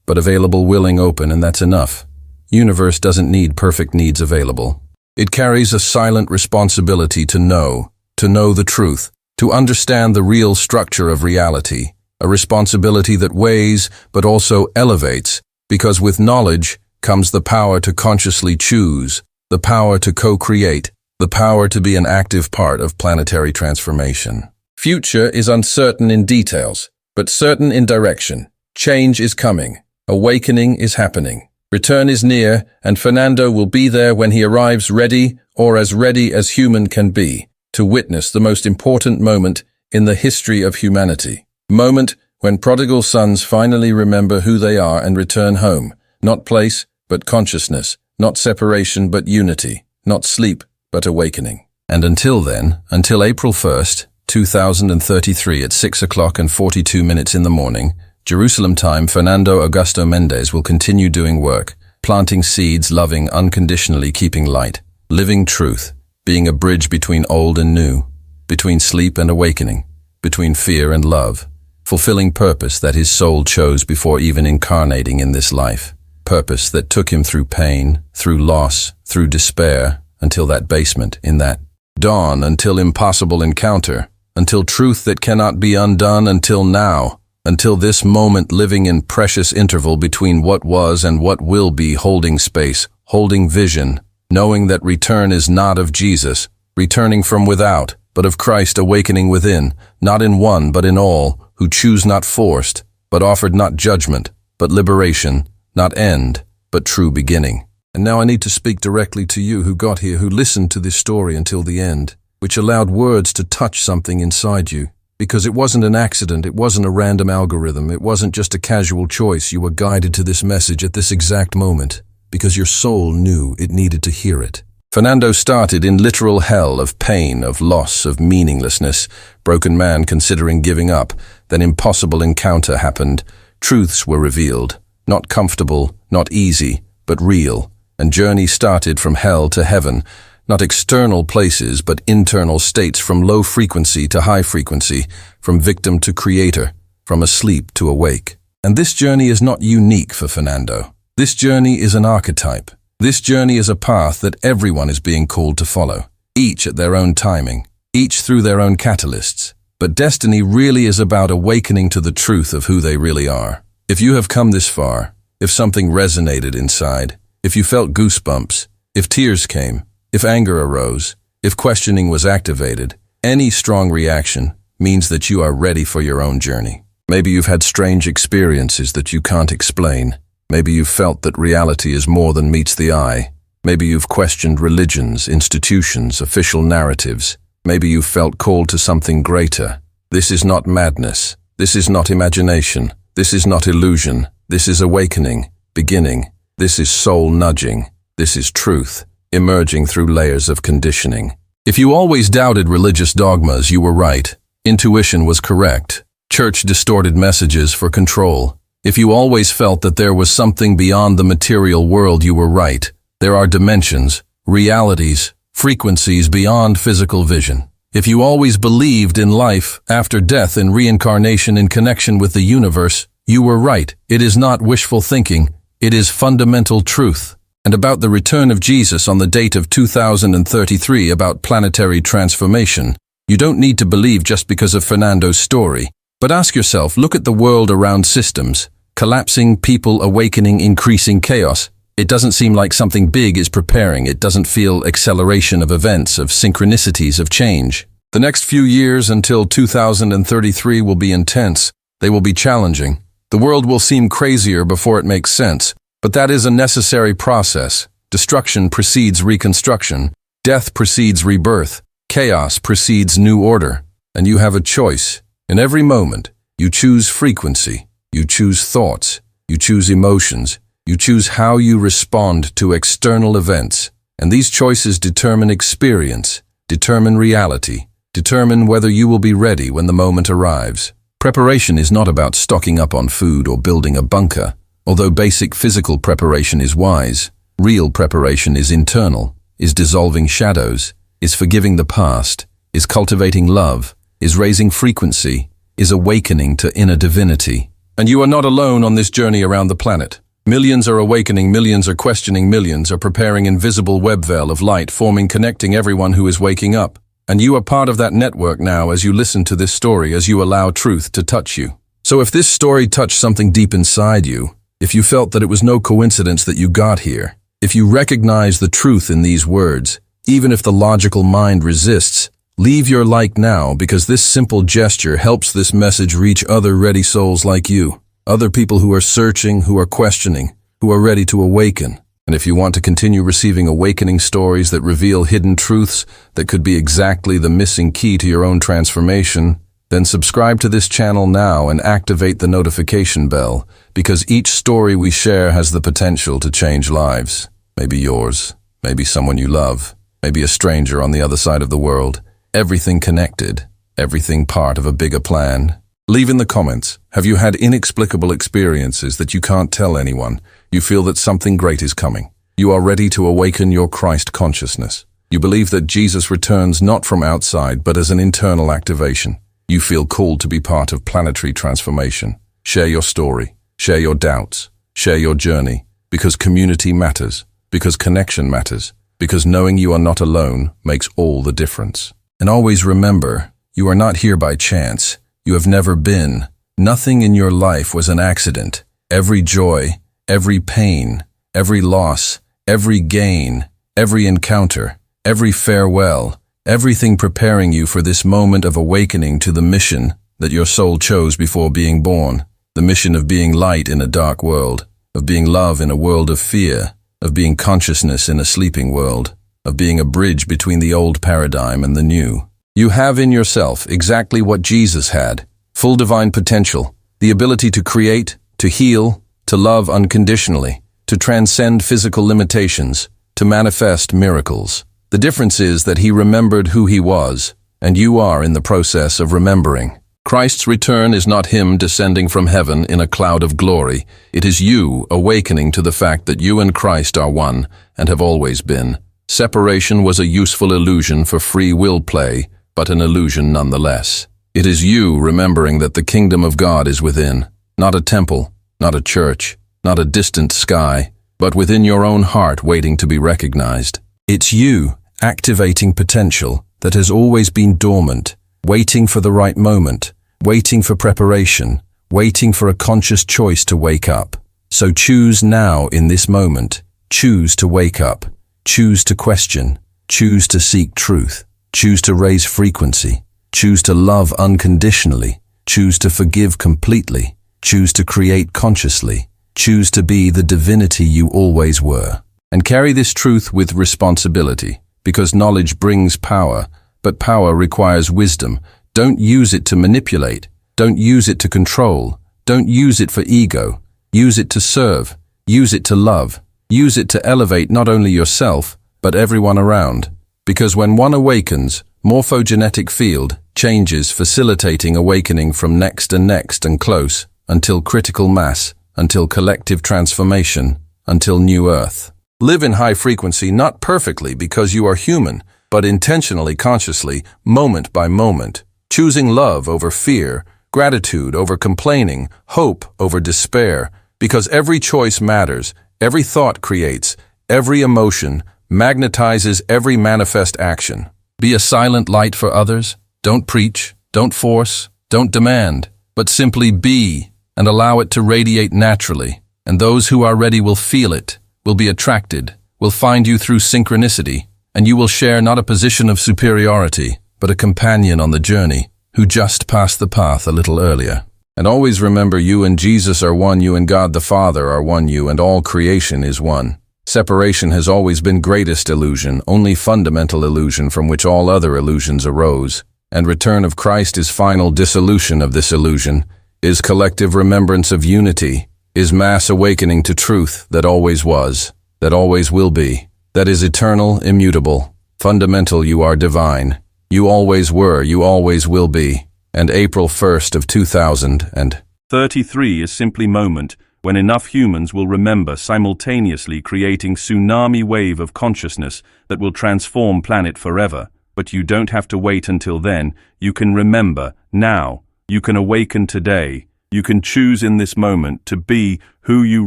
Speaker 1: But available, willing, open, and that's enough. Universe doesn't need perfect needs available. It carries a silent responsibility to know the truth, to understand the real structure of reality, a responsibility that weighs but also elevates, because with knowledge comes the power to consciously choose, the power to co-create, the power to be an active part of planetary transformation. Future is uncertain in details, but certain in direction. Change is coming. Awakening is happening. Return is near, and Fernando will be there when he arrives, ready, or as ready as human can be, to witness the most important moment in the history of humanity. Moment when prodigal sons finally remember who they are and return home. Not place, but consciousness. Not separation, but unity. Not sleep, but awakening. And until then, until April 1st, 2033 at 6 o'clock and 42 minutes in the morning, Jerusalem time, Fernando Augusto Mendez will continue doing work, planting seeds, loving unconditionally, keeping light, living truth, being a bridge between old and new, between sleep and awakening, between fear and love, fulfilling purpose that his soul chose before even incarnating in this life, purpose that took him through pain, through loss, through despair, until that basement, in that dawn, until impossible encounter, until truth that cannot be undone, until now, until this moment, living in precious interval between what was and what will be, holding space, holding vision, knowing that return is not of Jesus, returning from without, but of Christ awakening within, not in one but in all, who choose not forced, but offered not judgment, but liberation, not end, but true beginning. And now I need to speak directly to you who got here, who listened to this story until the end, which allowed words to touch something inside you. Because it wasn't an accident, it wasn't a random algorithm, it wasn't just a casual choice. You were guided to this message at this exact moment, because your soul knew it needed to hear it. Fernando started in literal hell of pain, of loss, of meaninglessness, broken man considering giving up. Then impossible encounter happened. Truths were revealed, not comfortable, not easy, but real. And journey started from hell to heaven, not external places, but internal states, from low frequency to high frequency, from victim to creator, from asleep to awake. And this journey is not unique for Fernando. This journey is an archetype. This journey is a path that everyone is being called to follow, each at their own timing, each through their own catalysts. But destiny really is about awakening to the truth of who they really are. If you have come this far, if something resonated inside, if you felt goosebumps, if tears came, if anger arose, if questioning was activated, any strong reaction means that you are ready for your own journey. Maybe you've had strange experiences that you can't explain. Maybe you've felt that reality is more than meets the eye. Maybe you've questioned religions, institutions, official narratives. Maybe you've felt called to something greater. This is not madness. This is not imagination. This is not illusion. This is awakening, beginning. This is soul nudging. This is truth, emerging through layers of conditioning. If you always doubted religious dogmas, you were right. Intuition was correct. Church distorted messages for control. If you always felt that there was something beyond the material world, you were right. There are dimensions, realities, frequencies beyond physical vision. If you always believed in life after death and reincarnation in connection with the universe, you were right. It is not wishful thinking. It is fundamental truth. And about the return of Jesus on the date of 2033, about planetary transformation, you don't need to believe just because of Fernando's story. But ask yourself, look at the world around systems, collapsing, people awakening, increasing chaos. It doesn't seem like something big is preparing. It doesn't feel acceleration of events, of synchronicities, of change. The next few years until 2033 will be intense. They will be challenging. The world will seem crazier before it makes sense, but that is a necessary process. Destruction precedes reconstruction. Death precedes rebirth. Chaos precedes new order. And you have a choice. In every moment, you choose frequency. You choose thoughts. You choose emotions. You choose how you respond to external events. And these choices determine experience, determine reality, determine whether you will be ready when the moment arrives. Preparation is not about stocking up on food or building a bunker. Although basic physical preparation is wise, real preparation is internal, is dissolving shadows, is forgiving the past, is cultivating love, is raising frequency, is awakening to inner divinity. And you are not alone on this journey around the planet. Millions are awakening, millions are questioning, millions are preparing invisible web veil of light, forming, connecting everyone who is waking up. And you are part of that network now as you listen to this story, as you allow truth to touch you. So if this story touched something deep inside you, if you felt that it was no coincidence that you got here, if you recognize the truth in these words, even if the logical mind resists, leave your like now, because this simple gesture helps this message reach other ready souls like you, other people who are searching, who are questioning, who are ready to awaken. And if you want to continue receiving awakening stories that reveal hidden truths that could be exactly the missing key to your own transformation, then subscribe to this channel now and activate the notification bell, because each story we share has the potential to change lives. Maybe yours, maybe someone you love, maybe a stranger on the other side of the world. Everything connected, everything part of a bigger plan. Leave in the comments, have you had inexplicable experiences that you can't tell anyone? You feel that something great is coming. You are ready to awaken your Christ consciousness. You believe that Jesus returns not from outside, but as an internal activation. You feel called to be part of planetary transformation. Share your story, share your doubts, share your journey, because community matters, because connection matters, because knowing you are not alone makes all the difference. And always remember, you are not here by chance. You have never been. Nothing in your life was an accident. Every joy, every pain, every loss, every gain, every encounter, every farewell, everything preparing you for this moment of awakening to the mission that your soul chose before being born, the mission of being light in a dark world, of being love in a world of fear, of being consciousness in a sleeping world, of being a bridge between the old paradigm and the new. You have in yourself exactly what Jesus had, full divine potential, the ability to create, to heal, to love unconditionally, to transcend physical limitations, to manifest miracles. The difference is that he remembered who he was, and you are in the process of remembering. Christ's return is not him descending from heaven in a cloud of glory. It is you awakening to the fact that you and Christ are one and have always been. Separation was a useful illusion for free will play, but an illusion nonetheless. It is you remembering that the kingdom of God is within, not a temple, not a church, not a distant sky, but within your own heart waiting to be recognized. It's you activating potential that has always been dormant, waiting for the right moment, waiting for preparation, waiting for a conscious choice to wake up. So choose now in this moment. Choose to wake up. Choose to question. Choose to seek truth. Choose to raise frequency. Choose to love unconditionally. Choose to forgive completely. Choose to create consciously. Choose to be the divinity you always were. And carry this truth with responsibility, because knowledge brings power, but power requires wisdom. Don't use it to manipulate. Don't use it to control. Don't use it for ego. Use it to serve. Use it to love. Use it to elevate not only yourself, but everyone around. Because when one awakens, morphogenetic field changes, facilitating awakening from next and close, until critical mass, until collective transformation, until new earth. Live in high frequency, not perfectly because you are human, but intentionally, consciously, moment by moment, choosing love over fear, gratitude over complaining, hope over despair, because every choice matters, every thought creates, every emotion magnetizes every manifest action. Be a silent light for others. Don't preach, don't force, don't demand, but simply be and allow it to radiate naturally. And those who are ready will feel it, will be attracted, will find you through synchronicity, and you will share not a position of superiority, but a companion on the journey who just passed the path a little earlier. And always remember, you and Jesus are one, you and God the Father are one, you and all creation is one. Separation has always been greatest illusion, only fundamental illusion from which all other illusions arose. And return of Christ is final dissolution of this illusion, is collective remembrance of unity, is mass awakening to truth that always was, that always will be, that is eternal, immutable, fundamental. You are divine. You always were, you always will be. And April 1st of 2033
Speaker 2: is simply moment when enough humans will remember, simultaneously creating tsunami wave of consciousness that will transform planet forever. But you don't have to wait until then. You can remember now. You can awaken today. You can choose in this moment to be who you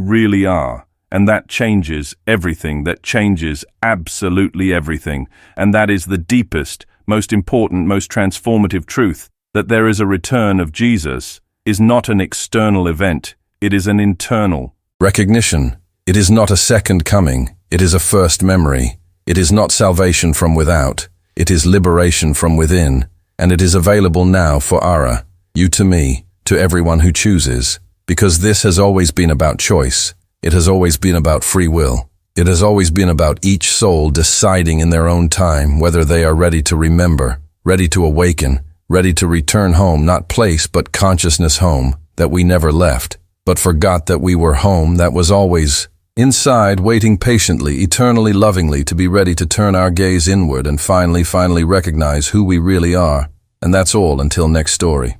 Speaker 2: really are. And that changes everything. That changes absolutely everything. And that is the deepest, most important, most transformative truth, that there is a return of Jesus is not an external event. It is an internal
Speaker 1: recognition. It is not a second coming. It is a first memory. It is not salvation from without. It is liberation from within. And it is available now for Ara, you to me, to everyone who chooses. Because this has always been about choice. It has always been about free will. It has always been about each soul deciding in their own time whether they are ready to remember, ready to awaken, ready to return home, not place but consciousness home, that we never left, but forgot that we were home, that was always inside, waiting patiently, eternally lovingly to be ready to turn our gaze inward and finally recognize who we really are. And that's all until next story.